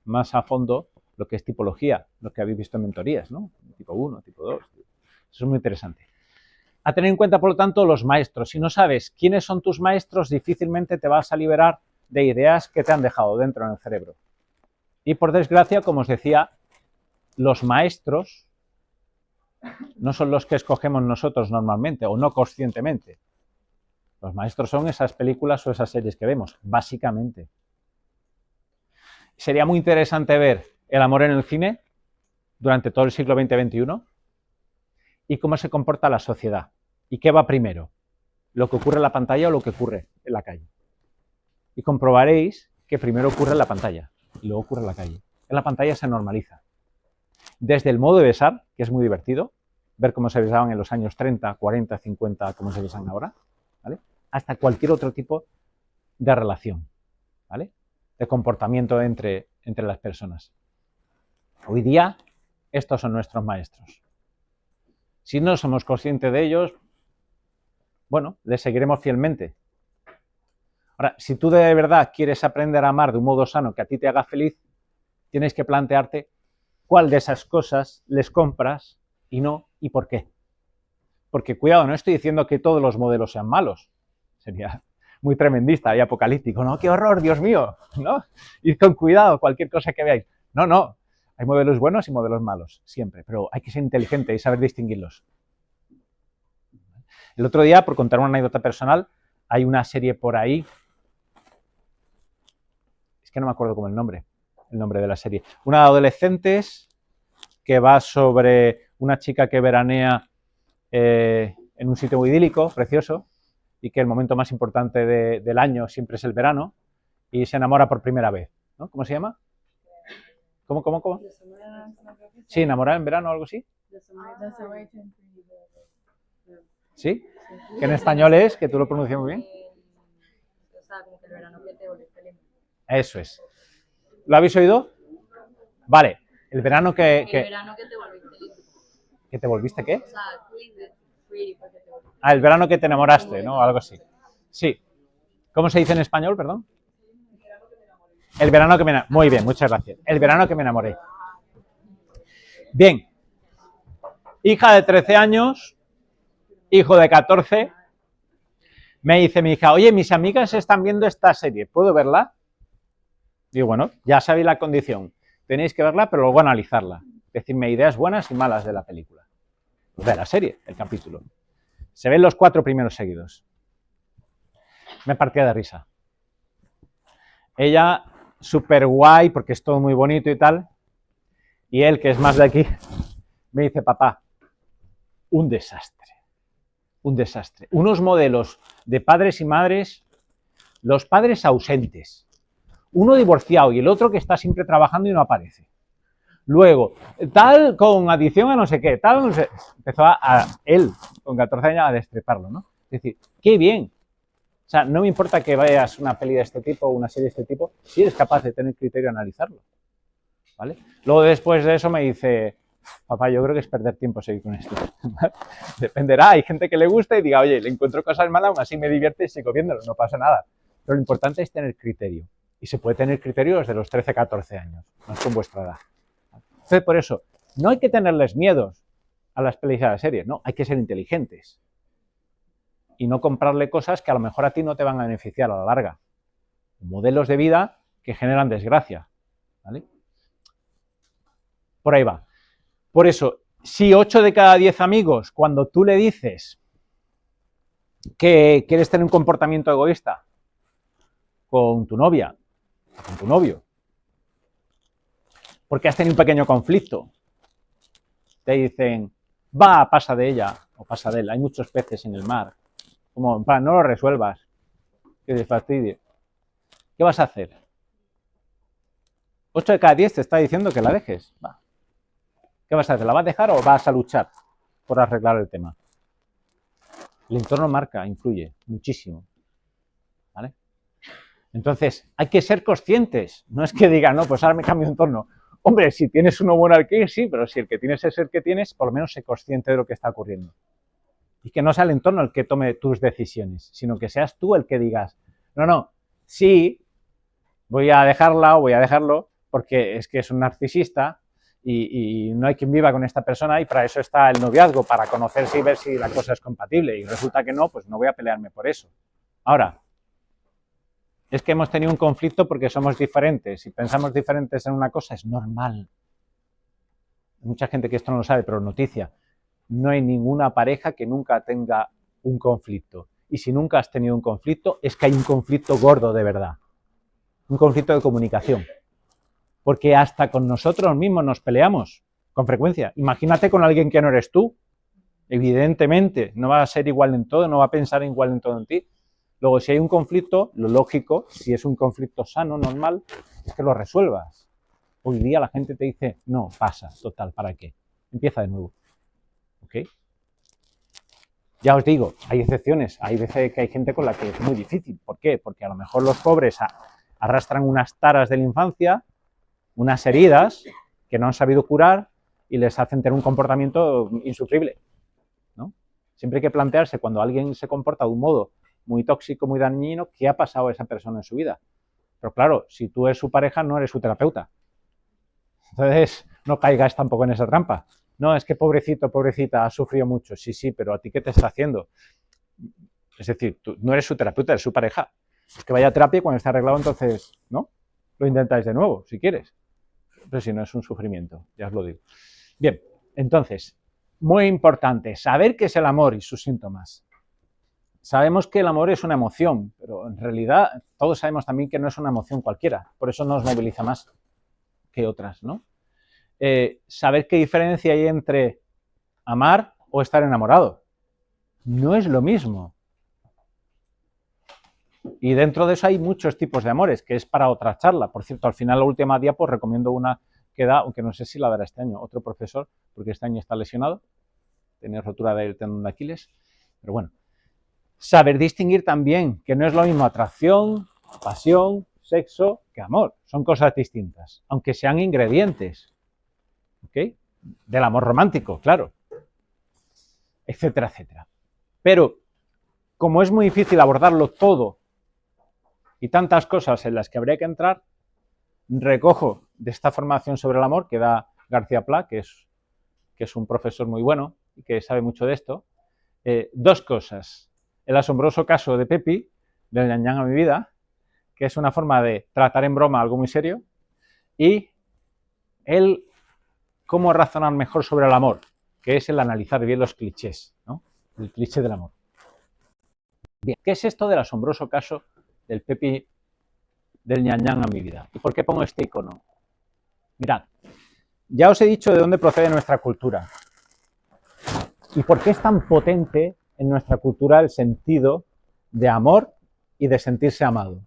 más a fondo lo que es tipología, lo que habéis visto en mentorías, ¿no? Tipo 1, tipo 2. Eso es muy interesante. A tener en cuenta, por lo tanto, los maestros. Si no sabes quiénes son tus maestros, difícilmente te vas a liberar de ideas que te han dejado dentro en el cerebro. Y por desgracia, como os decía, los maestros no son los que escogemos nosotros normalmente o no conscientemente. Los maestros son esas películas o esas series que vemos, básicamente. Sería muy interesante ver el amor en el cine durante todo el siglo XX-XXI y cómo se comporta la sociedad. ¿Y qué va primero? ¿Lo que ocurre en la pantalla o lo que ocurre en la calle? Y comprobaréis que primero ocurre en la pantalla y luego ocurre en la calle. En la pantalla se normaliza. Desde el modo de besar, que es muy divertido, ver cómo se besaban en los años 30, 40, 50, cómo se besan ahora, ¿vale? Hasta cualquier otro tipo de relación, ¿vale? De comportamiento entre las personas. Hoy día, estos son nuestros maestros. Si no somos conscientes de ellos, bueno, les seguiremos fielmente. Ahora, si tú de verdad quieres aprender a amar de un modo sano que a ti te haga feliz, tienes que plantearte cuál de esas cosas les compras y no, y por qué. Porque, cuidado, no estoy diciendo que todos los modelos sean malos. Sería muy tremendista y apocalíptico. No, qué horror, Dios mío, ¿no? Id con cuidado, cualquier cosa que veáis. No, no. Hay modelos buenos y modelos malos, siempre. Pero hay que ser inteligente y saber distinguirlos. El otro día, por contar una anécdota personal, hay una serie por ahí. Es que no me acuerdo cómo el nombre de la serie. Una de adolescentes que va sobre una chica que veranea en un sitio muy idílico, precioso, y que el momento más importante del año siempre es el verano, y se enamora por primera vez, ¿no? ¿Cómo se llama? ¿Cómo? Sí, enamorar en verano o algo así. ¿Sí? Que en español es, que tú lo pronuncias muy bien. Eso es. ¿Lo habéis oído? Vale. El verano que... El verano que te volviste lindo. ¿Que te volviste qué? O sea, pretty, porque te volviste. Ah, el verano que te enamoraste, ¿no? Algo así. Sí. ¿Cómo se dice en español, perdón? El verano que me enamoré. Muy bien, muchas gracias. El verano que me enamoré. Bien. Hija de 13 años, hijo de 14. Me dice mi hija, oye, mis amigas están viendo esta serie, ¿puedo verla? Digo, bueno, ya sabéis la condición. Tenéis que verla, pero luego analizarla. Decirme ideas buenas y malas de la película. Pues de la serie, el capítulo. Se ven los 4 primeros seguidos. Me partía de risa. Ella, súper guay, porque es todo muy bonito y tal. Y él, que es más de aquí, me dice, papá, un desastre. un desastre. Unos modelos de padres y madres, los padres ausentes, uno divorciado y el otro que está siempre trabajando y no aparece. Luego, tal con adicción a no sé qué, tal, no sé. Empezó él, con 14 años, a destreparlo, ¿no? Es decir, qué bien. O sea, no me importa que veas una peli de este tipo o una serie de este tipo, si eres capaz de tener criterio y analizarlo, ¿vale? Luego, después de eso, me dice, papá, yo creo que es perder tiempo seguir con esto. Dependerá, hay gente que le gusta y diga, oye, le encuentro cosas malas, aún así me divierte y sigo viéndolo, no pasa nada. Pero lo importante es tener criterio. Y se puede tener criterio desde los 13, 14 años, no es con vuestra edad. Entonces, por eso, no hay que tenerles miedos a las pelis y a las series, no, hay que ser inteligentes. Y no comprarle cosas que a lo mejor a ti no te van a beneficiar a la larga. Modelos de vida que generan desgracia, ¿vale? Por ahí va. Por eso, si 8 de cada 10 amigos, cuando tú le dices que quieres tener un comportamiento egoísta con tu novia, con tu novio, porque has tenido un pequeño conflicto, te dicen, va, pasa de ella o pasa de él, hay muchos peces en el mar, como, no lo resuelvas, que te fastidie. ¿Qué vas a hacer? 8 de cada 10 te está diciendo que la dejes. Va. ¿Qué vas a hacer? ¿La vas a dejar o vas a luchar por arreglar el tema? El entorno marca, influye muchísimo, ¿vale? Entonces, hay que ser conscientes. No es que digan, no, pues ahora me cambio de entorno. Hombre, si tienes uno bueno al que ir, sí, pero si el que tienes es el que tienes, por lo menos sé consciente de lo que está ocurriendo. Y que no sea el entorno el que tome tus decisiones, sino que seas tú el que digas, no, sí, voy a dejarla o voy a dejarlo porque es que es un narcisista y no hay quien viva con esta persona y para eso está el noviazgo, para conocerse y ver si la cosa es compatible. Y resulta que no, pues no voy a pelearme por eso. Ahora, es que hemos tenido un conflicto porque somos diferentes. Si pensamos diferentes en una cosa, es normal. Hay mucha gente que esto no lo sabe, pero noticia. No hay ninguna pareja que nunca tenga un conflicto. Y si nunca has tenido un conflicto, es que hay un conflicto gordo de verdad. Un conflicto de comunicación. Porque hasta con nosotros mismos nos peleamos con frecuencia. Imagínate con alguien que no eres tú. Evidentemente, no va a ser igual en todo, no va a pensar igual en todo en ti. Luego, si hay un conflicto, lo lógico, si es un conflicto sano, normal, es que lo resuelvas. Hoy día la gente te dice, no, pasa, total, ¿para qué? Empieza de nuevo. ¿Ok? Ya os digo, hay excepciones, hay veces que hay gente con la que es muy difícil. ¿Por qué? Porque a lo mejor los pobres arrastran unas taras de la infancia, unas heridas que no han sabido curar y les hacen tener un comportamiento insufrible, ¿no? Siempre hay que plantearse cuando alguien se comporta de un modo muy tóxico, muy dañino, ¿qué ha pasado a esa persona en su vida? Pero claro, si tú eres su pareja, no eres su terapeuta. Entonces, no caigas tampoco en esa trampa. No, es que pobrecito, pobrecita, ha sufrido mucho. Sí, sí, pero ¿a ti qué te está haciendo? Es decir, tú no eres su terapeuta, eres su pareja. Es que vaya a terapia y cuando esté arreglado, entonces, ¿no? Lo intentáis de nuevo, si quieres. Pero si no, es un sufrimiento, ya os lo digo. Bien, entonces, muy importante, saber qué es el amor y sus síntomas. Sabemos que el amor es una emoción, pero en realidad todos sabemos también que no es una emoción cualquiera, por eso nos moviliza más que otras, ¿no? Saber qué diferencia hay entre amar o estar enamorado. No es lo mismo. Y dentro de eso hay muchos tipos de amores, que es para otra charla. Por cierto, al final, la última diapo, recomiendo una que da, aunque no sé si la dará este año, otro profesor, porque este año está lesionado, tiene rotura del tendón de Aquiles, pero bueno. Saber distinguir también que no es lo mismo atracción, pasión, sexo que amor. Son cosas distintas, aunque sean ingredientes, ¿ok? Del amor romántico, claro, etcétera, etcétera. Pero, como es muy difícil abordarlo todo y tantas cosas en las que habría que entrar, recojo de esta formación sobre el amor que da García Pla, que es un profesor muy bueno y que sabe mucho de esto, dos cosas. El asombroso caso de Pepi, del Ñan Ñan a mi vida, que es una forma de tratar en broma algo muy serio, y el cómo razonar mejor sobre el amor, que es el analizar bien los clichés, ¿no? El cliché del amor. Bien, ¿qué es esto del asombroso caso del Pepi del Ñan Ñan a mi vida? ¿Y por qué pongo este icono? Mirad, ya os he dicho de dónde procede nuestra cultura y por qué es tan potente en nuestra cultura el sentido de amor y de sentirse amado.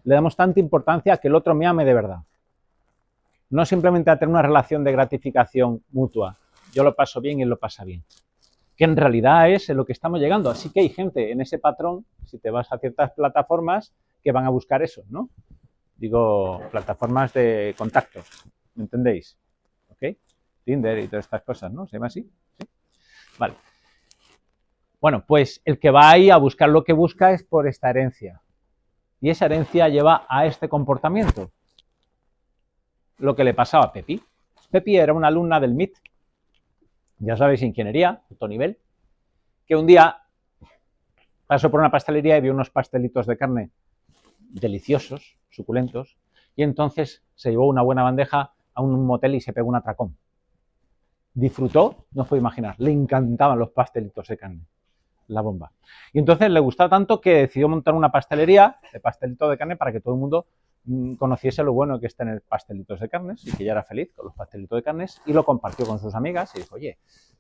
Le damos tanta importancia a que el otro me ame de verdad. No simplemente a tener una relación de gratificación mutua. Yo lo paso bien y él lo pasa bien. Que en realidad es en lo que estamos llegando. Así que hay gente en ese patrón, si te vas a ciertas plataformas, que van a buscar eso, ¿no? Digo, plataformas de contacto, ¿me entendéis? ¿Ok? Tinder y todas estas cosas, ¿no? ¿Se llama así? ¿Sí? Vale. Bueno, pues el que va ahí a buscar lo que busca es por esta herencia. Y esa herencia lleva a este comportamiento. Lo que le pasaba a Pepi. Pepi era una alumna del MIT, ya sabéis, ingeniería, alto nivel, que un día pasó por una pastelería y vio unos pastelitos de carne deliciosos, suculentos, y entonces se llevó una buena bandeja a un motel y se pegó un atracón. Disfrutó, no os puedo imaginar, le encantaban los pastelitos de carne, la bomba. Y entonces le gustaba tanto que decidió montar una pastelería de pastelitos de carne para que todo el mundo conociese lo bueno que es tener pastelitos de carnes y que ella era feliz con los pastelitos de carnes y lo compartió con sus amigas y dijo, oye,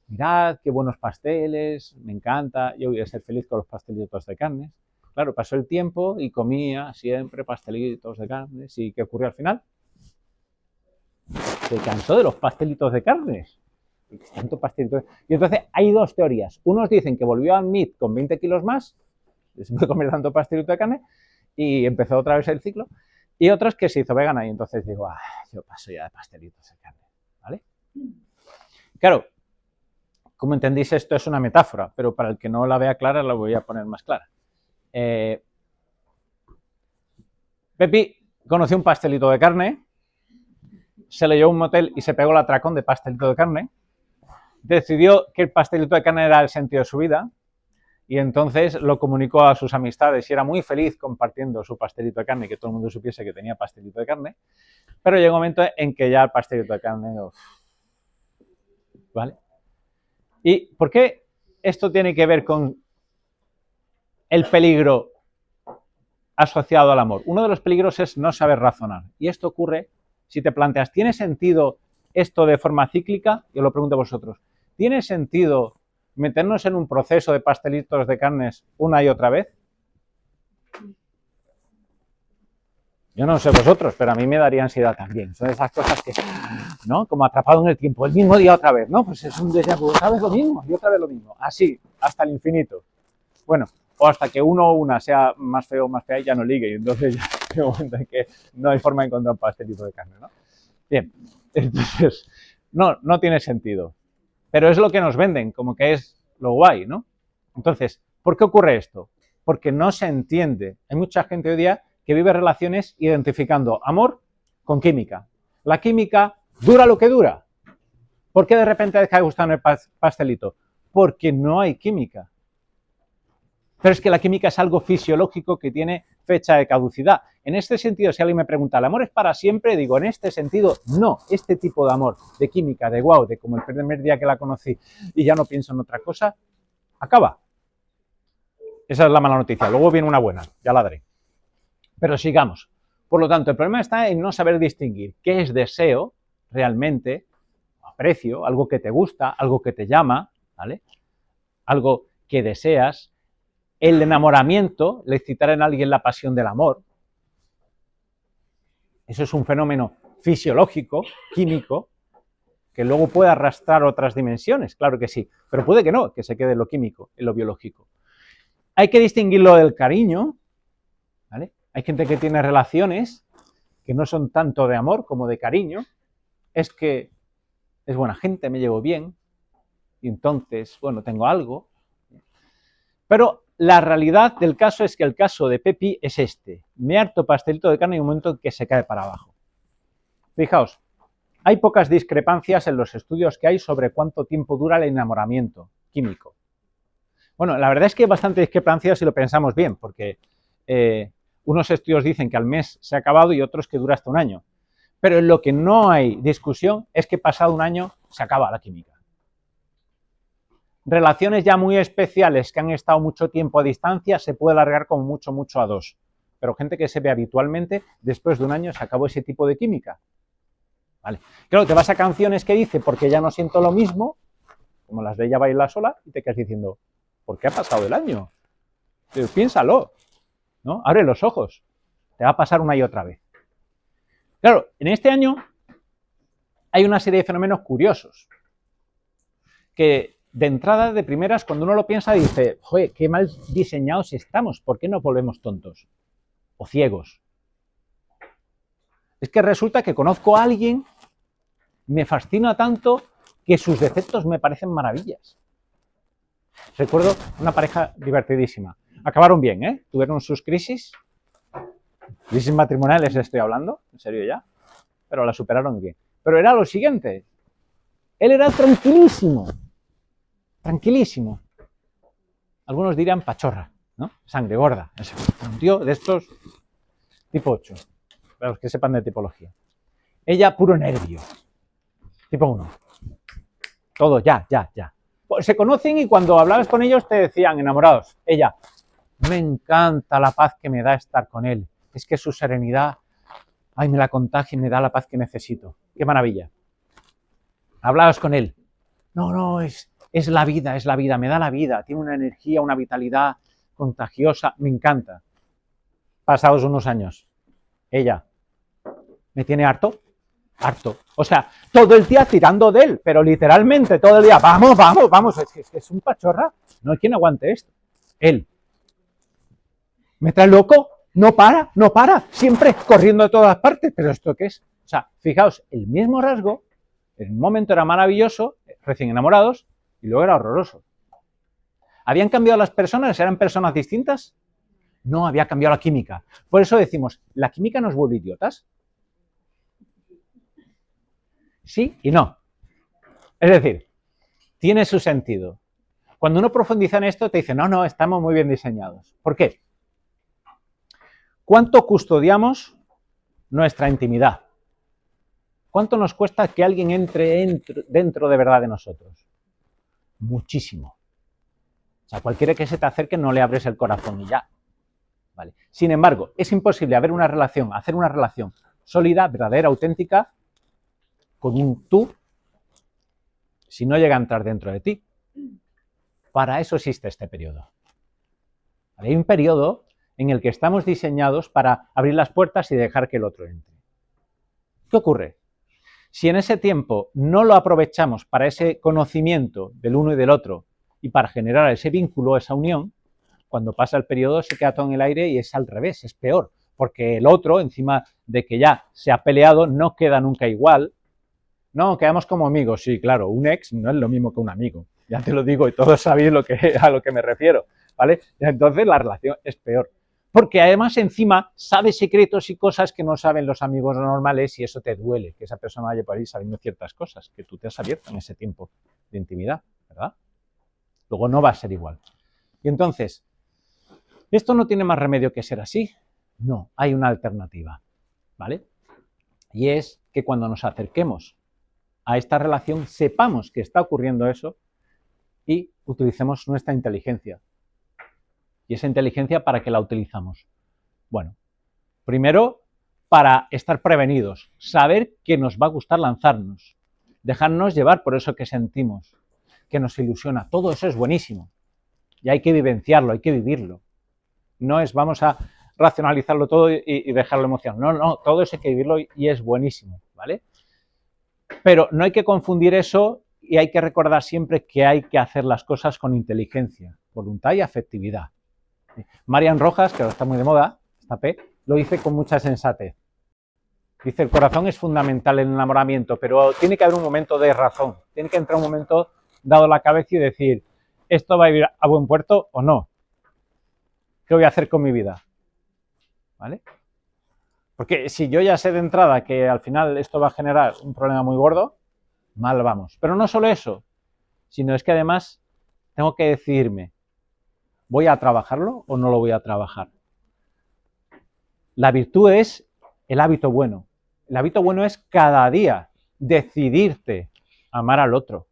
mirad qué buenos pasteles, me encanta, yo voy a ser feliz con los pastelitos de carnes. Claro, pasó el tiempo y comía siempre pastelitos de carnes. ¿Y qué ocurrió al final? Se cansó de los pastelitos de carnes. Tanto pastelito. Y entonces hay dos teorías. Unos dicen que volvió al MIT con 20 kilos más, después de comer tanto pastelito de carne, y empezó otra vez el ciclo. Y otros que se hizo vegana y entonces digo, yo paso ya de pastelitos de carne. ¿Vale? Claro, como entendéis, esto es una metáfora, pero para el que no la vea clara, la voy a poner más clara. Pepi conoció un pastelito de carne, se le llevó a un motel y se pegó el atracón de pastelito de carne, decidió que el pastelito de carne era el sentido de su vida y entonces lo comunicó a sus amistades y era muy feliz compartiendo su pastelito de carne y que todo el mundo supiese que tenía pastelito de carne, pero llegó un momento en que ya el pastelito de carne... ¿Vale? ¿Y por qué esto tiene que ver con el peligro asociado al amor? Uno de los peligros es no saber razonar. Y esto ocurre si te planteas, ¿tiene sentido esto de forma cíclica? Yo lo pregunto a vosotros. ¿Tiene sentido meternos en un proceso de pastelitos de carnes una y otra vez? Yo no sé vosotros, pero a mí me daría ansiedad también. Son esas cosas que, ¿no? Como atrapado en el tiempo, el mismo día otra vez, ¿no? Pues es un déjà vu, otra vez lo mismo y otra vez lo mismo. Así, hasta el infinito. Bueno, o hasta que uno o una sea más feo o más fea y ya no ligue. Y entonces ya llega un momento en que no hay forma de encontrar un pastelito de carne, ¿no? Bien, entonces, no tiene sentido. Pero es lo que nos venden, como que es lo guay, ¿no? Entonces, ¿por qué ocurre esto? Porque no se entiende. Hay mucha gente hoy día que vive relaciones identificando amor con química. La química dura lo que dura. ¿Por qué de repente deja de gustar el pastelito? Porque no hay química. Pero es que la química es algo fisiológico que tiene fecha de caducidad. En este sentido, si alguien me pregunta, ¿el amor es para siempre? Digo, en este sentido, no. Este tipo de amor, de química, de wow, de como el primer día que la conocí y ya no pienso en otra cosa, acaba. Esa es la mala noticia. Luego viene una buena, ya la daré. Pero sigamos. Por lo tanto, el problema está en no saber distinguir qué es deseo realmente, aprecio, algo que te gusta, algo que te llama, ¿vale? Algo que deseas. El enamoramiento, el excitar en alguien la pasión del amor. Eso es un fenómeno fisiológico, químico, que luego puede arrastrar otras dimensiones, claro que sí, pero puede que no, que se quede en lo químico, en lo biológico. Hay que distinguirlo del cariño, ¿vale? Hay gente que tiene relaciones que no son tanto de amor como de cariño, es que es buena gente, me llevo bien, y entonces, bueno, tengo algo. Pero la realidad del caso es que el caso de Pepi es este. Me harto pastelito de carne y un momento en que se cae para abajo. Fijaos, hay pocas discrepancias en los estudios que hay sobre cuánto tiempo dura el enamoramiento químico. Bueno, la verdad es que hay bastante discrepancia si lo pensamos bien, porque unos estudios dicen que al mes se ha acabado y otros que dura hasta un año. Pero en lo que no hay discusión es que pasado un año se acaba la química. Relaciones ya muy especiales que han estado mucho tiempo a distancia se puede alargar como mucho a 2. Pero gente que se ve habitualmente, después de un año se acabó ese tipo de química. ¿Vale? Claro, te vas a canciones que dice porque ya no siento lo mismo, como las de Ella baila sola, y te quedas diciendo, porque ha pasado el año. Pero piénsalo, ¿no? Abre los ojos. Te va a pasar una y otra vez. Claro, en este año hay una serie de fenómenos curiosos que de entrada, de primeras, cuando uno lo piensa, dice, joder, qué mal diseñados estamos, ¿por qué nos volvemos tontos o ciegos? Es que resulta que conozco a alguien, me fascina tanto que sus defectos me parecen maravillas. Recuerdo una pareja divertidísima. Acabaron bien, ¿eh? Tuvieron sus crisis matrimoniales estoy hablando, en serio ya, pero la superaron bien. Pero era lo siguiente, él era tranquilísimo, tranquilísimo. Algunos dirían pachorra, ¿no? Sangre gorda. Un tío de estos tipo 8, para los que sepan de tipología. Ella puro nervio, tipo 1. Todo ya. Pues se conocen y cuando hablabas con ellos te decían enamorados. Ella, me encanta la paz que me da estar con él. Es que su serenidad, ay, me la contagia y me da la paz que necesito. Qué maravilla. Hablabas con él. No, es la vida, me da la vida. Tiene una energía, una vitalidad contagiosa, me encanta. Pasados unos años, ella, me tiene harto. O sea, todo el día tirando de él, pero literalmente todo el día, vamos, es un pachorra. No hay quien aguante esto. Él. ¿Me trae loco? No para, siempre corriendo a todas partes. ¿Pero esto qué es? O sea, fijaos, el mismo rasgo, en un momento era maravilloso, recién enamorados, y luego era horroroso. ¿Habían cambiado las personas? ¿Eran personas distintas? No, había cambiado la química. Por eso decimos, ¿la química nos vuelve idiotas? Sí y no. Es decir, tiene su sentido. Cuando uno profundiza en esto, te dice, no, estamos muy bien diseñados. ¿Por qué? ¿Cuánto custodiamos nuestra intimidad? ¿Cuánto nos cuesta que alguien entre dentro de verdad de nosotros? Muchísimo. O sea, cualquiera que se te acerque no le abres el corazón y ya. ¿Vale? Sin embargo, es imposible hacer una relación sólida, verdadera, auténtica, con un tú, si no llega a entrar dentro de ti. Para eso existe este periodo. Hay un periodo en el que estamos diseñados para abrir las puertas y dejar que el otro entre. ¿Qué ocurre? Si en ese tiempo no lo aprovechamos para ese conocimiento del uno y del otro y para generar ese vínculo, esa unión, cuando pasa el periodo se queda todo en el aire y es al revés, es peor, porque el otro, encima de que ya se ha peleado, no queda nunca igual. No, quedamos como amigos, sí, claro, un ex no es lo mismo que un amigo, ya te lo digo y todos sabéis a lo que me refiero, ¿vale? Entonces la relación es peor. Porque además encima sabes secretos y cosas que no saben los amigos normales y eso te duele, que esa persona vaya por ahí sabiendo ciertas cosas que tú te has abierto en ese tiempo de intimidad, ¿verdad? Luego no va a ser igual. Y entonces, ¿esto no tiene más remedio que ser así? No, hay una alternativa, ¿vale? Y es que cuando nos acerquemos a esta relación sepamos que está ocurriendo eso y utilicemos nuestra inteligencia. ¿Y esa inteligencia para qué la utilizamos? Bueno, primero para estar prevenidos, saber que nos va a gustar lanzarnos, dejarnos llevar por eso que sentimos, que nos ilusiona, todo eso es buenísimo y hay que vivenciarlo, hay que vivirlo. No es vamos a racionalizarlo todo y dejarlo emocionar, no, todo eso hay que vivirlo y es buenísimo, ¿vale? Pero no hay que confundir eso y hay que recordar siempre que hay que hacer las cosas con inteligencia, voluntad y afectividad. Marian Rojas, que ahora está muy de moda, esta P, lo dice con mucha sensatez. Dice, el corazón es fundamental en el enamoramiento, pero tiene que haber un momento de razón. Tiene que entrar un momento dado la cabeza y decir, ¿esto va a ir a buen puerto o no? ¿Qué voy a hacer con mi vida? ¿Vale? Porque si yo ya sé de entrada que al final esto va a generar un problema muy gordo, mal vamos. Pero no solo eso, sino es que además tengo que decidirme, ¿voy a trabajarlo o no lo voy a trabajar? La virtud es el hábito bueno. El hábito bueno es cada día decidirte a amar al otro.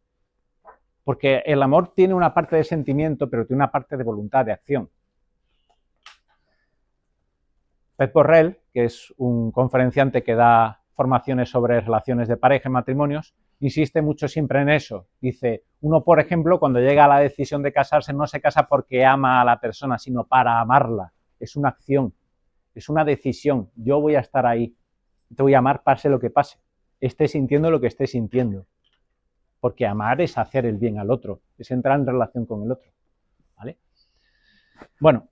Porque el amor tiene una parte de sentimiento, pero tiene una parte de voluntad, de acción. Pep Borrell, que es un conferenciante que da formaciones sobre relaciones de pareja y matrimonios, insiste mucho siempre en eso. Dice, uno, por ejemplo, cuando llega a la decisión de casarse, no se casa porque ama a la persona, sino para amarla. Es una acción, es una decisión. Yo voy a estar ahí, te voy a amar pase lo que pase, esté sintiendo lo que esté sintiendo. Porque amar es hacer el bien al otro, es entrar en relación con el otro, ¿vale? Bueno,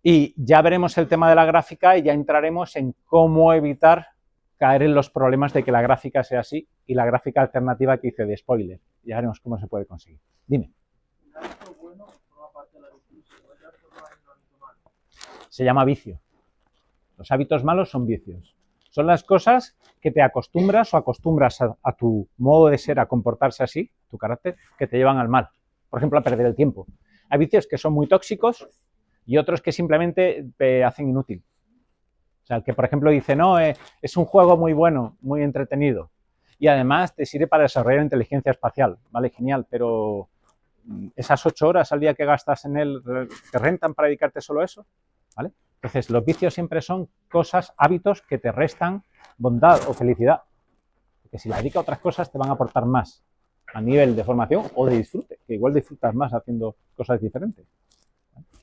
y ya veremos el tema de la gráfica y ya entraremos en cómo evitar caer en los problemas de que la gráfica sea así y la gráfica alternativa que hice de spoiler. Ya veremos cómo se puede conseguir. Dime. Se llama vicio. Los hábitos malos son vicios. Son las cosas que te acostumbras o acostumbras a tu modo de ser, a comportarse así, tu carácter, que te llevan al mal. Por ejemplo, a perder el tiempo. Hay vicios que son muy tóxicos y otros que simplemente te hacen inútil. O sea, el que por ejemplo dice, no, es un juego muy bueno, muy entretenido y además te sirve para desarrollar inteligencia espacial, vale, genial, pero esas 8 horas al día que gastas en él, ¿te rentan para dedicarte solo a eso? ¿Vale? Entonces, los vicios siempre son cosas, hábitos que te restan bondad o felicidad, porque si la dedicas a otras cosas te van a aportar más a nivel de formación o de disfrute, que igual disfrutas más haciendo cosas diferentes.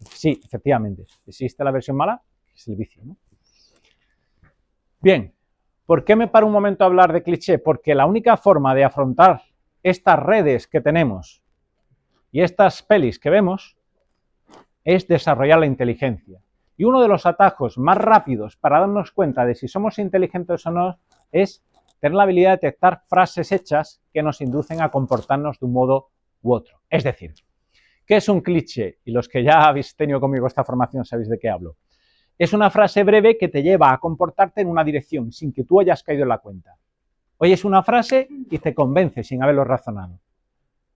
Sí, efectivamente, existe la versión mala, que es el vicio, ¿no? Bien, ¿por qué me paro un momento a hablar de cliché? Porque la única forma de afrontar estas redes que tenemos y estas pelis que vemos es desarrollar la inteligencia. Y uno de los atajos más rápidos para darnos cuenta de si somos inteligentes o no es tener la habilidad de detectar frases hechas que nos inducen a comportarnos de un modo u otro. Es decir, ¿qué es un cliché? Y los que ya habéis tenido conmigo esta formación sabéis de qué hablo. Es una frase breve que te lleva a comportarte en una dirección sin que tú hayas caído en la cuenta. Oyes una frase y te convence sin haberlo razonado.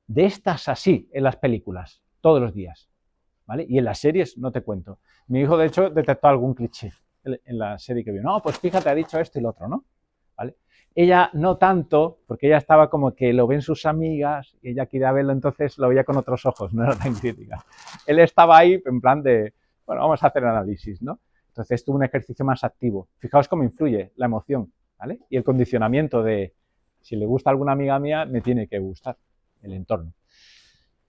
De estas así en las películas, todos los días, ¿vale? Y en las series no te cuento. Mi hijo, de hecho, detectó algún cliché en la serie que vio. No, pues fíjate, ha dicho esto y lo otro, ¿no? ¿Vale? Ella no tanto, porque ella estaba como que lo ven sus amigas y ella quería verlo, entonces lo veía con otros ojos, no era tan crítica. Él estaba ahí en plan de, bueno, vamos a hacer análisis, ¿no? Entonces tuvo un ejercicio más activo. Fijaos cómo influye la emoción, ¿vale? Y el condicionamiento de, si le gusta a alguna amiga mía, me tiene que gustar el entorno.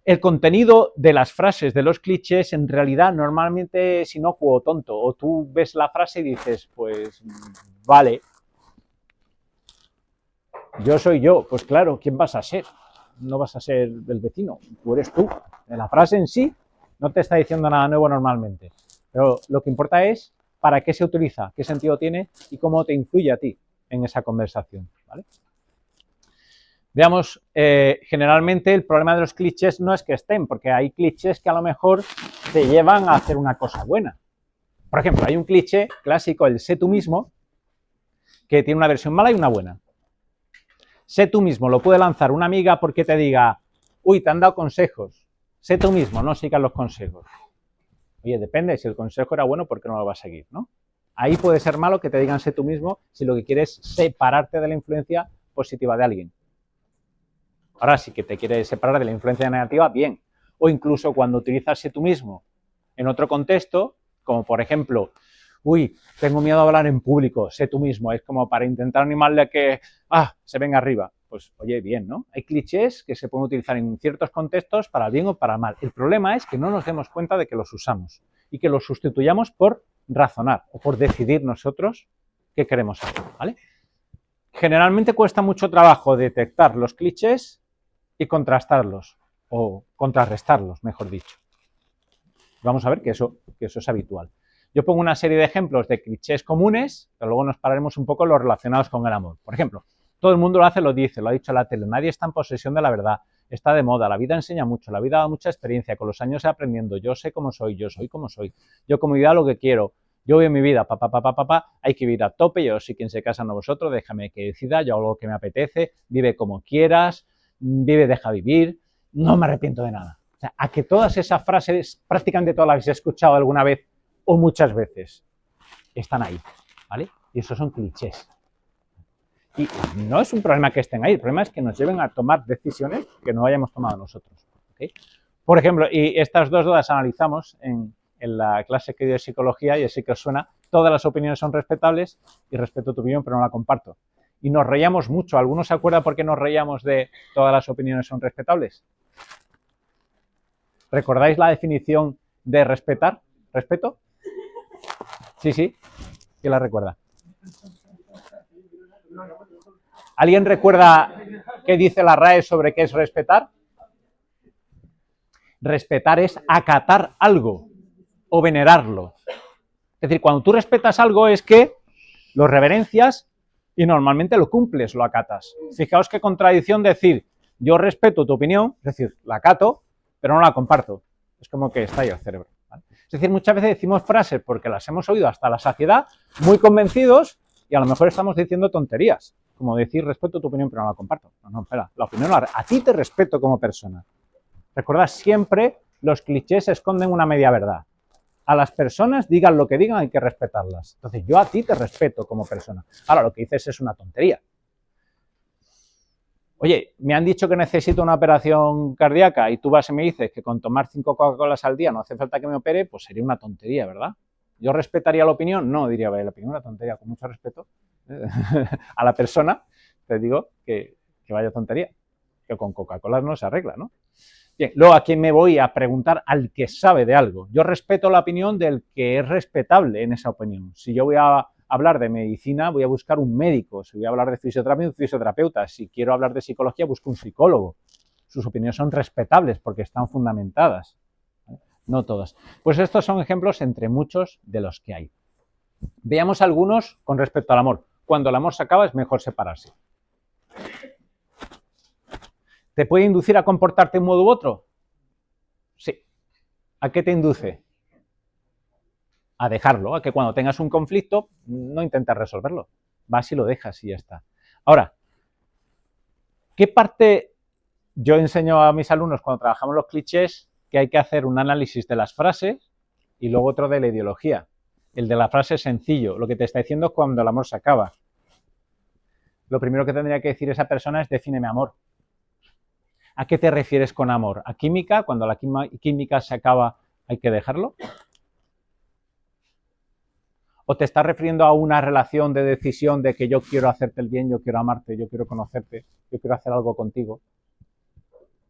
El contenido de las frases, de los clichés, en realidad normalmente es inocuo o tonto. O tú ves la frase y dices, pues, vale, yo soy yo. Pues claro, ¿quién vas a ser? No vas a ser el vecino, tú eres tú. La frase en sí no te está diciendo nada nuevo normalmente. Pero lo que importa es para qué se utiliza, qué sentido tiene y cómo te influye a ti en esa conversación, ¿vale? Veamos, generalmente el problema de los clichés no es que estén, porque hay clichés que a lo mejor te llevan a hacer una cosa buena. Por ejemplo, hay un cliché clásico, el sé tú mismo, que tiene una versión mala y una buena. Sé tú mismo, lo puede lanzar una amiga porque te diga, uy, te han dado consejos. Sé tú mismo, no sigas los consejos. Oye, depende, si el consejo era bueno, ¿por qué no lo vas a seguir, no? Ahí puede ser malo que te digan sé tú mismo si lo que quieres es separarte de la influencia positiva de alguien. Ahora, si que te quieres separar de la influencia negativa, bien. O incluso cuando utilizas sé tú mismo en otro contexto, como por ejemplo, uy, tengo miedo a hablar en público, sé tú mismo, es como para intentar animarle a que, se venga arriba. Pues, oye, bien, ¿no? Hay clichés que se pueden utilizar en ciertos contextos para bien o para mal. El problema es que no nos demos cuenta de que los usamos y que los sustituyamos por razonar o por decidir nosotros qué queremos hacer, ¿vale? Generalmente cuesta mucho trabajo detectar los clichés y contrastarlos, o contrarrestarlos, mejor dicho. Vamos a ver que eso es habitual. Yo pongo una serie de ejemplos de clichés comunes, pero luego nos pararemos un poco en los relacionados con el amor. Por ejemplo, todo el mundo lo hace, lo dice, lo ha dicho la tele, nadie está en posesión de la verdad, está de moda, la vida enseña mucho, la vida da mucha experiencia, con los años aprendiendo, yo sé cómo soy, yo soy como soy, yo como idea lo que quiero, yo vivo mi vida, hay que vivir a tope, yo soy quien se casa, no vosotros, déjame que decida, yo hago lo que me apetece, vive como quieras, vive, deja vivir, no me arrepiento de nada. O sea, a que todas esas frases, prácticamente todas las habéis escuchado alguna vez o muchas veces, están ahí, ¿vale? Y esos son clichés. Y no es un problema que estén ahí, el problema es que nos lleven a tomar decisiones que no hayamos tomado nosotros, ¿okay? Por ejemplo, y estas dos las analizamos en la clase que dio de psicología, y así que os suena, todas las opiniones son respetables y respeto tu opinión, pero no la comparto. y nos reíamos mucho. ¿Alguno se acuerda por qué nos reíamos de todas las opiniones son respetables? ¿Recordáis la definición de respetar? ¿Respeto? Sí, sí. ¿Quién la recuerda? ¿Alguien recuerda qué dice la RAE sobre qué es respetar? Respetar es acatar algo o venerarlo. Es decir, cuando tú respetas algo es que lo reverencias y normalmente lo cumples, lo acatas. Fijaos qué contradicción decir, yo respeto tu opinión, es decir, la acato, pero no la comparto. Es como que está ahí el cerebro, ¿vale? Es decir, muchas veces decimos frases porque las hemos oído hasta la saciedad, muy convencidos, y a lo mejor estamos diciendo tonterías, como decir, respeto tu opinión, pero no la comparto. No, no, espera, la opinión, a ti te respeto como persona. Recordad, siempre los clichés esconden una media verdad. A las personas, digan lo que digan, hay que respetarlas. Entonces, yo a ti te respeto como persona. Ahora, lo que dices es una tontería. Oye, me han dicho que necesito una operación cardíaca y tú vas y me dices que con tomar 5 Coca-Colas al día no hace falta que me opere, pues sería una tontería, ¿verdad? ¿Yo respetaría la opinión? No, diría, vaya, la opinión es una tontería, con mucho respeto a la persona, te digo que vaya tontería, que con Coca-Cola no se arregla, ¿no? Bien, luego aquí me voy a preguntar al que sabe de algo. Yo respeto la opinión del que es respetable en esa opinión. Si yo voy a hablar de medicina, voy a buscar un médico. Si voy a hablar de fisioterapia, un fisioterapeuta. Si quiero hablar de psicología, busco un psicólogo. Sus opiniones son respetables porque están fundamentadas. No todas. Pues estos son ejemplos entre muchos de los que hay. Veamos algunos con respecto al amor. Cuando el amor se acaba es mejor separarse. ¿Te puede inducir a comportarte de un modo u otro? Sí. ¿A qué te induce? A dejarlo, a que cuando tengas un conflicto no intentes resolverlo. Vas y lo dejas y ya está. Ahora, ¿qué parte yo enseño a mis alumnos cuando trabajamos los clichés? Que hay que hacer un análisis de las frases y luego otro de la ideología. El de la frase es sencillo. Lo que te está diciendo es cuando el amor se acaba. Lo primero que tendría que decir esa persona es defíneme amor. ¿A qué te refieres con amor? ¿A química? Cuando la química se acaba, ¿hay que dejarlo? ¿O te estás refiriendo a una relación de decisión de que yo quiero hacerte el bien, yo quiero amarte, yo quiero conocerte, yo quiero hacer algo contigo?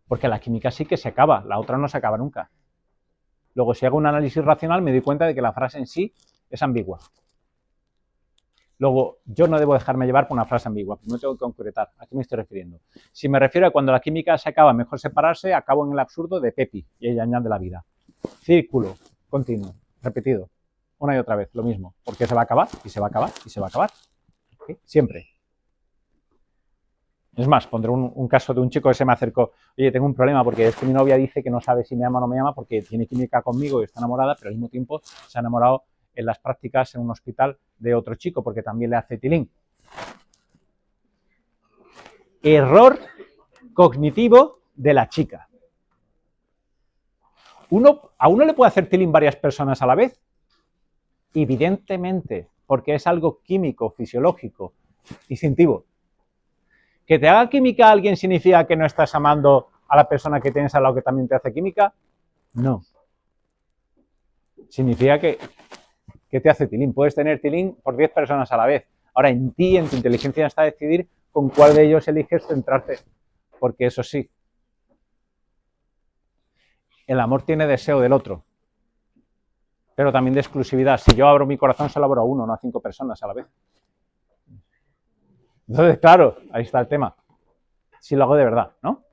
Porque la química sí que se acaba, la otra no se acaba nunca. Luego, si hago un análisis racional, me doy cuenta de que la frase en sí es ambigua. Luego, yo no debo dejarme llevar por una frase ambigua, no tengo que concretar. ¿A qué me estoy refiriendo? Si me refiero a cuando la química se acaba, mejor separarse, acabo en el absurdo de Pepi, y ella añade la vida. Círculo, continuo, repetido, una y otra vez, lo mismo, porque se va a acabar, y se va a acabar, y se va a acabar. ¿Sí? Siempre. Es más, pondré un caso de un chico que se me acercó. Oye, tengo un problema porque es que mi novia dice que no sabe si me ama o no me ama porque tiene química conmigo y está enamorada, pero al mismo tiempo se ha enamorado en las prácticas en un hospital de otro chico porque también le hace tilín. Error cognitivo de la chica. ¿A uno le puede hacer tilín varias personas a la vez? Evidentemente, porque es algo químico, fisiológico, instintivo. ¿Que te haga química a alguien significa que no estás amando a la persona que tienes al lado que también te hace química? No. Significa que te hace tilín. Puedes tener tilín por 10 personas a la vez. Ahora, en ti, en tu inteligencia está decidir con cuál de ellos eliges centrarte. Porque eso sí, el amor tiene deseo del otro. Pero también de exclusividad. Si yo abro mi corazón, se lo abro a uno, no a 5 personas a la vez. Entonces, claro, ahí está el tema. Si lo hago de verdad, ¿no?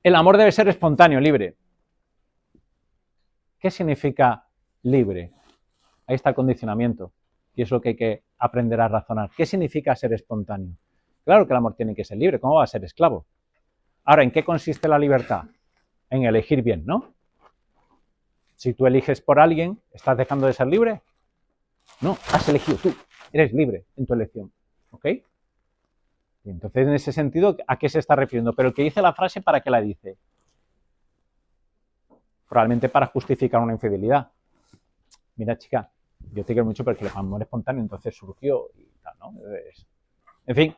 El amor debe ser espontáneo, libre. ¿Qué significa libre? Ahí está el condicionamiento. Y es lo que hay que aprender a razonar. ¿Qué significa ser espontáneo? Claro que el amor tiene que ser libre. ¿Cómo va a ser esclavo? Ahora, ¿en qué consiste la libertad? En elegir bien, ¿no? Si tú eliges por alguien, ¿estás dejando de ser libre? No, has elegido tú. Eres libre en tu elección. ¿Ok? Y entonces, en ese sentido, ¿a qué se está refiriendo? Pero el que dice la frase, ¿para qué la dice? Probablemente para justificar una infidelidad. Mira, chica, yo te quiero mucho porque el amor espontáneo entonces surgió y tal, ¿no? Entonces, en fin,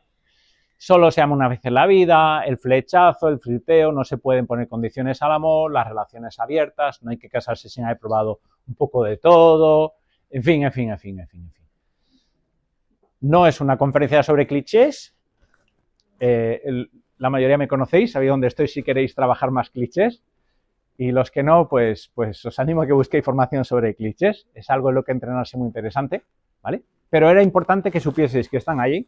solo se ama una vez en la vida, el flechazo, el flirteo, no se pueden poner condiciones al amor, las relaciones abiertas, no hay que casarse sin haber probado un poco de todo, en fin. No es una conferencia sobre clichés. La mayoría me conocéis, sabéis dónde estoy si queréis trabajar más clichés. Y los que no, pues os animo a que busquéis información sobre clichés. Es algo en lo que entrenarse muy interesante, ¿vale? Pero era importante que supieseis que están ahí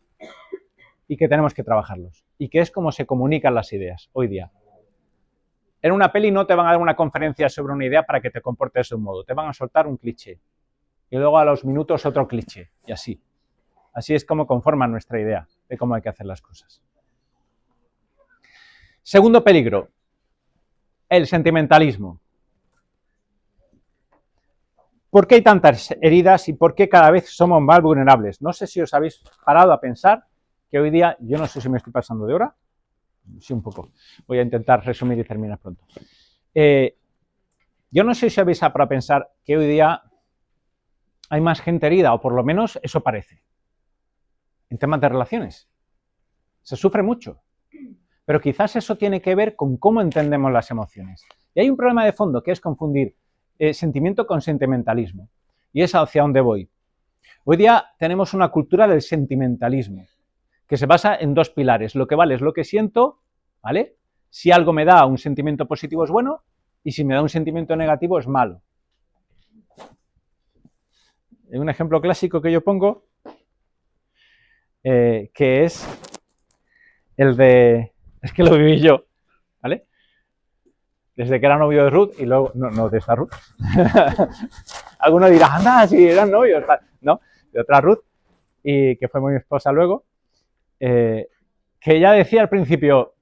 y que tenemos que trabajarlos. Y que es como se comunican las ideas hoy día. En una peli no te van a dar una conferencia sobre una idea para que te comportes de un modo. Te van a soltar un cliché. Y luego a los minutos otro cliché. Y así. Así es como conforman nuestra idea de cómo hay que hacer las cosas. Segundo peligro. El sentimentalismo. ¿Por qué hay tantas heridas y por qué cada vez somos más vulnerables? No sé si os habéis parado a pensar que hoy día, yo no sé si me estoy pasando de hora, sí un poco, voy a intentar resumir y terminar pronto. Yo no sé si habéis parado a pensar que hoy día hay más gente herida, o por lo menos eso parece, en temas de relaciones. Se sufre mucho, pero quizás eso tiene que ver con cómo entendemos las emociones. Y hay un problema de fondo que es confundir sentimiento con sentimentalismo. Y es hacia dónde voy. Hoy día tenemos una cultura del sentimentalismo, que se basa en dos pilares. Lo que vale es lo que siento, ¿vale? Si algo me da un sentimiento positivo es bueno, y si me da un sentimiento negativo es malo. Un ejemplo clásico que yo pongo, que es el de... Es que lo viví yo, ¿vale? Desde que era novio de Ruth y luego... No de esta Ruth. Alguno dirá, anda, si eran novios. No, de otra Ruth, y que fue mi esposa luego, que ella decía al principio,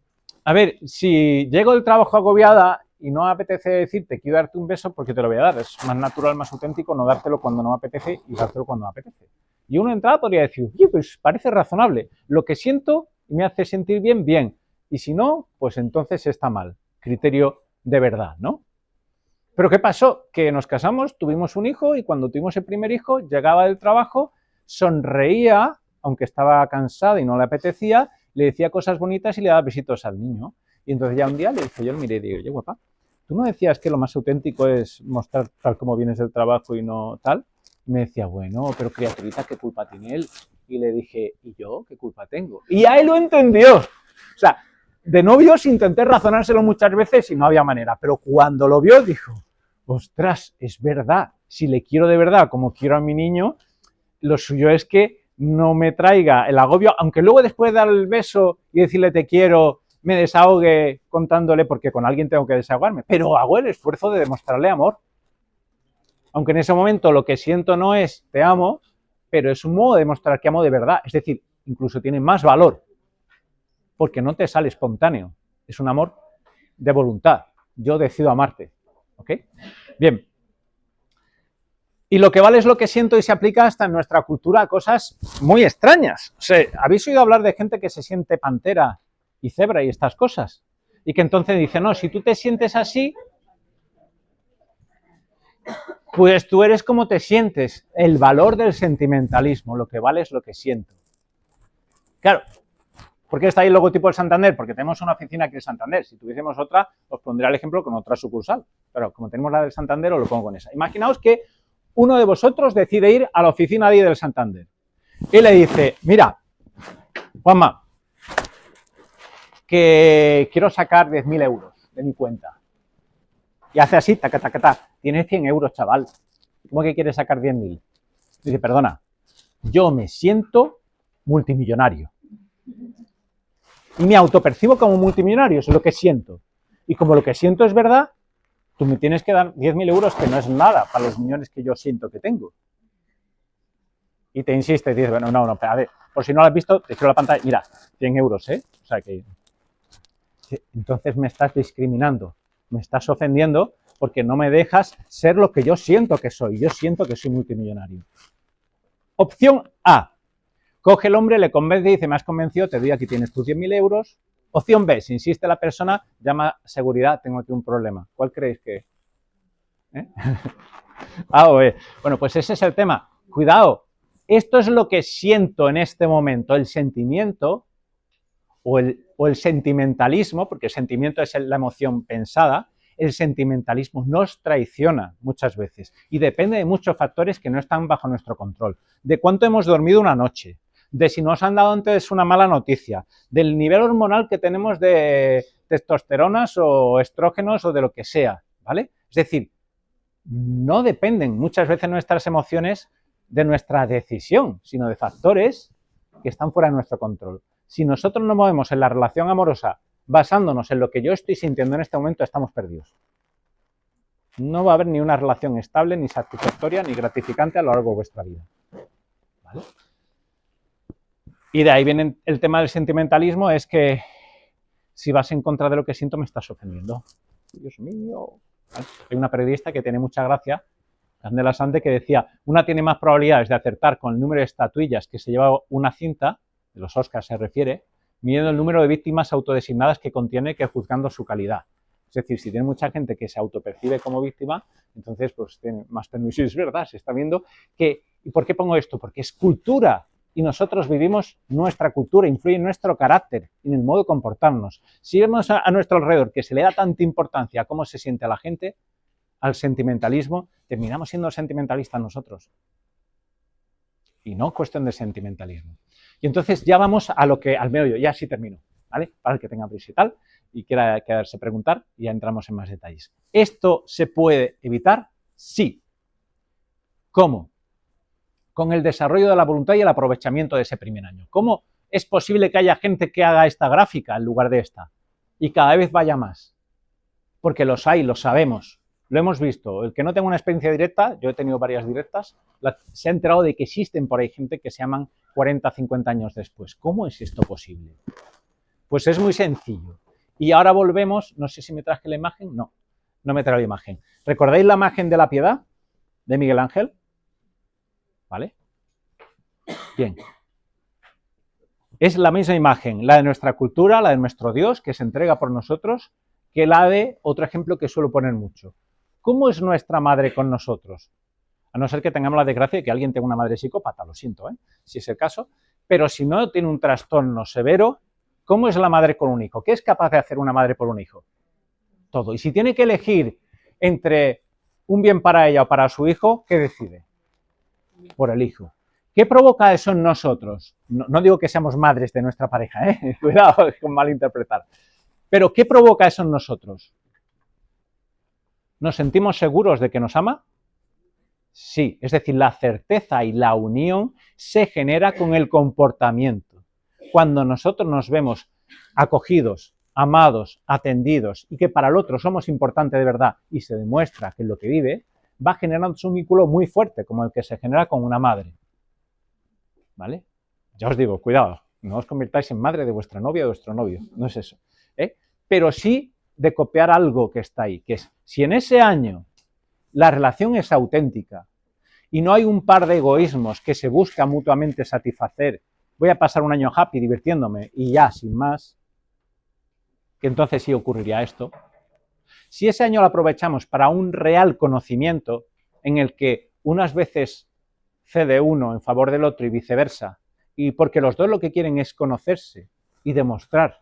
a ver, si llego del trabajo agobiada y no me apetece decirte quiero darte un beso, porque te lo voy a dar. Es más natural, más auténtico no dártelo cuando no me apetece y dártelo cuando me apetece. Y uno entrada podría decir, oye, pues parece razonable. Lo que siento me hace sentir bien, bien. Y si no, pues entonces está mal. Criterio de verdad, ¿no? Pero ¿qué pasó? Que nos casamos, tuvimos un hijo y cuando tuvimos el primer hijo, llegaba del trabajo, sonreía, aunque estaba cansada y no le apetecía, le decía cosas bonitas y le daba besitos al niño. Y entonces ya un día le dije, yo le miré y digo, oye, guapa, ¿tú no decías que lo más auténtico es mostrar tal como vienes del trabajo y no tal? Y me decía, bueno, pero criaturita, ¿qué culpa tiene él? Y le dije, ¿y yo qué culpa tengo? Y a él lo entendió. O sea, de novios intenté razonárselo muchas veces y no había manera, pero cuando lo vio dijo, ostras, es verdad, si le quiero de verdad como quiero a mi niño, lo suyo es que no me traiga el agobio, aunque luego después de dar el beso y decirle te quiero, me desahogue contándole, porque con alguien tengo que desahogarme, pero hago el esfuerzo de demostrarle amor. Aunque en ese momento lo que siento no es te amo, pero es un modo de demostrar que amo de verdad, es decir, incluso tiene más valor, porque no te sale espontáneo, es un amor de voluntad, yo decido amarte, ¿ok? Bien. Y lo que vale es lo que siento y se aplica hasta en nuestra cultura a cosas muy extrañas. O sea, ¿habéis oído hablar de gente que se siente pantera y cebra y estas cosas? Y que entonces dice, no, si tú te sientes así, pues tú eres como te sientes. El valor del sentimentalismo, lo que vale es lo que siento. Claro, ¿por qué está ahí el logotipo del Santander? Porque tenemos una oficina aquí en Santander. Si tuviésemos otra, os pondré el ejemplo con otra sucursal. Pero como tenemos la del Santander, os lo pongo con esa. Imaginaos que uno de vosotros decide ir a la oficina de ahí del Santander y le dice, mira, Juanma, que quiero sacar 10.000 euros de mi cuenta. Y hace así, taca, taca, taca, tienes 100 euros, chaval. ¿Cómo que quieres sacar 10.000? Dice, perdona, yo me siento multimillonario. Y me autopercibo como multimillonario, eso es lo que siento. Y como lo que siento es verdad, tú me tienes que dar 10.000 euros, que no es nada para los millones que yo siento que tengo. Y te insiste, y dices, bueno, no, a ver, por si no lo has visto, te quiero la pantalla, mira, 100 euros, ¿eh? O sea que... Entonces me estás discriminando, me estás ofendiendo, porque no me dejas ser lo que yo siento que soy. Yo siento que soy multimillonario. Opción A. Coge el hombre, le convence y dice, me has convencido, te doy aquí, tienes tus 10.000 euros. Opción B, si insiste la persona, llama a seguridad, tengo aquí un problema. ¿Cuál creéis que es? A o B. Bueno, pues ese es el tema. Cuidado, esto es lo que siento en este momento. El sentimiento o el sentimentalismo, porque el sentimiento es la emoción pensada, el sentimentalismo nos traiciona muchas veces y depende de muchos factores que no están bajo nuestro control. De cuánto hemos dormido una noche, de si nos han dado antes una mala noticia, del nivel hormonal que tenemos de testosteronas o estrógenos o de lo que sea, ¿vale? Es decir, no dependen muchas veces nuestras emociones de nuestra decisión, sino de factores que están fuera de nuestro control. Si nosotros nos movemos en la relación amorosa basándonos en lo que yo estoy sintiendo en este momento, estamos perdidos. No va a haber ni una relación estable, ni satisfactoria, ni gratificante a lo largo de vuestra vida. ¿Vale? Y de ahí viene el tema del sentimentalismo, es que si vas en contra de lo que siento me estás ofendiendo. Dios mío. ¿Vale? Hay una periodista que tiene mucha gracia, Candela Sante, que decía, una tiene más probabilidades de acertar con el número de estatuillas que se lleva una cinta, de los Oscars se refiere, midiendo el número de víctimas autodesignadas que contiene que juzgando su calidad. Es decir, si tiene mucha gente que se autopercibe como víctima, entonces pues tiene más permiso. Y es verdad, se está viendo que... ¿Y por qué pongo esto? Porque es cultura. Y nosotros vivimos nuestra cultura, influye en nuestro carácter, en el modo de comportarnos. Si vemos a nuestro alrededor que se le da tanta importancia a cómo se siente a la gente, al sentimentalismo, terminamos siendo sentimentalistas nosotros. Y no cuestión de sentimentalismo. Y entonces ya vamos a lo que, al meollo, ya sí termino, ¿vale? Para el que tenga prisa y tal, y quiera quedarse preguntar, y ya entramos en más detalles. ¿Esto se puede evitar? Sí. ¿Cómo? Con el desarrollo de la voluntad y el aprovechamiento de ese primer año. ¿Cómo es posible que haya gente que haga esta gráfica en lugar de esta? Y cada vez vaya más. Porque los hay, los sabemos, lo hemos visto. El que no tenga una experiencia directa, yo he tenido varias directas, se ha enterado de que existen por ahí gente que se llaman 40, 50 años después. ¿Cómo es esto posible? Pues es muy sencillo. Y ahora volvemos, no sé si me traje la imagen, no me trae la imagen. ¿Recordáis la imagen de la piedad de Miguel Ángel? ¿Vale? Bien. Es la misma imagen, la de nuestra cultura, la de nuestro Dios, que se entrega por nosotros, que la de otro ejemplo que suelo poner mucho. ¿Cómo es nuestra madre con nosotros? A no ser que tengamos la desgracia de que alguien tenga una madre psicópata, lo siento, si es el caso, pero si no tiene un trastorno severo, ¿cómo es la madre con un hijo? ¿Qué es capaz de hacer una madre por un hijo? Todo. Y si tiene que elegir entre un bien para ella o para su hijo, ¿qué decide? Por el hijo. ¿Qué provoca eso en nosotros? No digo que seamos madres de nuestra pareja, cuidado con malinterpretar. Pero ¿qué provoca eso en nosotros? ¿Nos sentimos seguros de que nos ama? Sí, es decir, la certeza y la unión se genera con el comportamiento. Cuando nosotros nos vemos acogidos, amados, atendidos y que para el otro somos importantes de verdad y se demuestra que es lo que vive, va generando un vínculo muy fuerte, como el que se genera con una madre. ¿Vale? Ya os digo, cuidado, no os convirtáis en madre de vuestra novia o de vuestro novio, no es eso. Pero sí de copiar algo que está ahí, que es, si en ese año la relación es auténtica y no hay un par de egoísmos que se buscan mutuamente satisfacer, voy a pasar un año happy divirtiéndome y ya, sin más, que entonces sí ocurriría esto. Si ese año lo aprovechamos para un real conocimiento en el que unas veces cede uno en favor del otro y viceversa, y porque los dos lo que quieren es conocerse y demostrar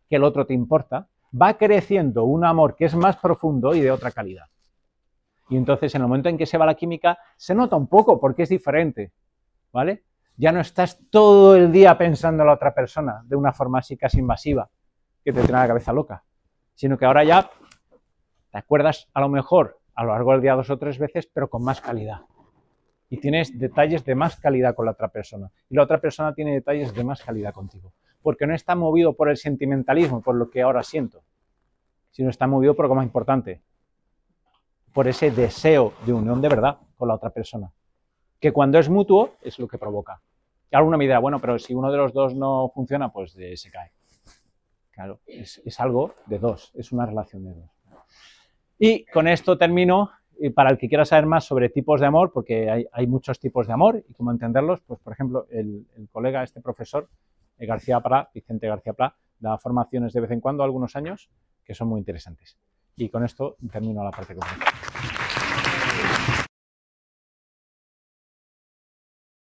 que el otro te importa, va creciendo un amor que es más profundo y de otra calidad. Y entonces, en el momento en que se va la química, se nota un poco porque es diferente, ¿vale? Ya no estás todo el día pensando en la otra persona de una forma así casi invasiva, que te tiene la cabeza loca, sino que ahora ya te acuerdas a lo mejor a lo largo del día 2 o 3 veces, pero con más calidad. Y tienes detalles de más calidad con la otra persona. Y la otra persona tiene detalles de más calidad contigo. Porque no está movido por el sentimentalismo, por lo que ahora siento, sino está movido por lo más importante, por ese deseo de unión de verdad con la otra persona. Que cuando es mutuo es lo que provoca. Y alguno me dirá, bueno, pero si uno de los dos no funciona, pues se cae. Claro, es algo de dos, es una relación de dos. Y con esto termino. Y para el que quiera saber más sobre tipos de amor, porque hay muchos tipos de amor y cómo entenderlos, pues por ejemplo, el colega, este profesor, Vicente García Pla, da formaciones de vez en cuando, algunos años, que son muy interesantes. Y con esto termino la parte completa.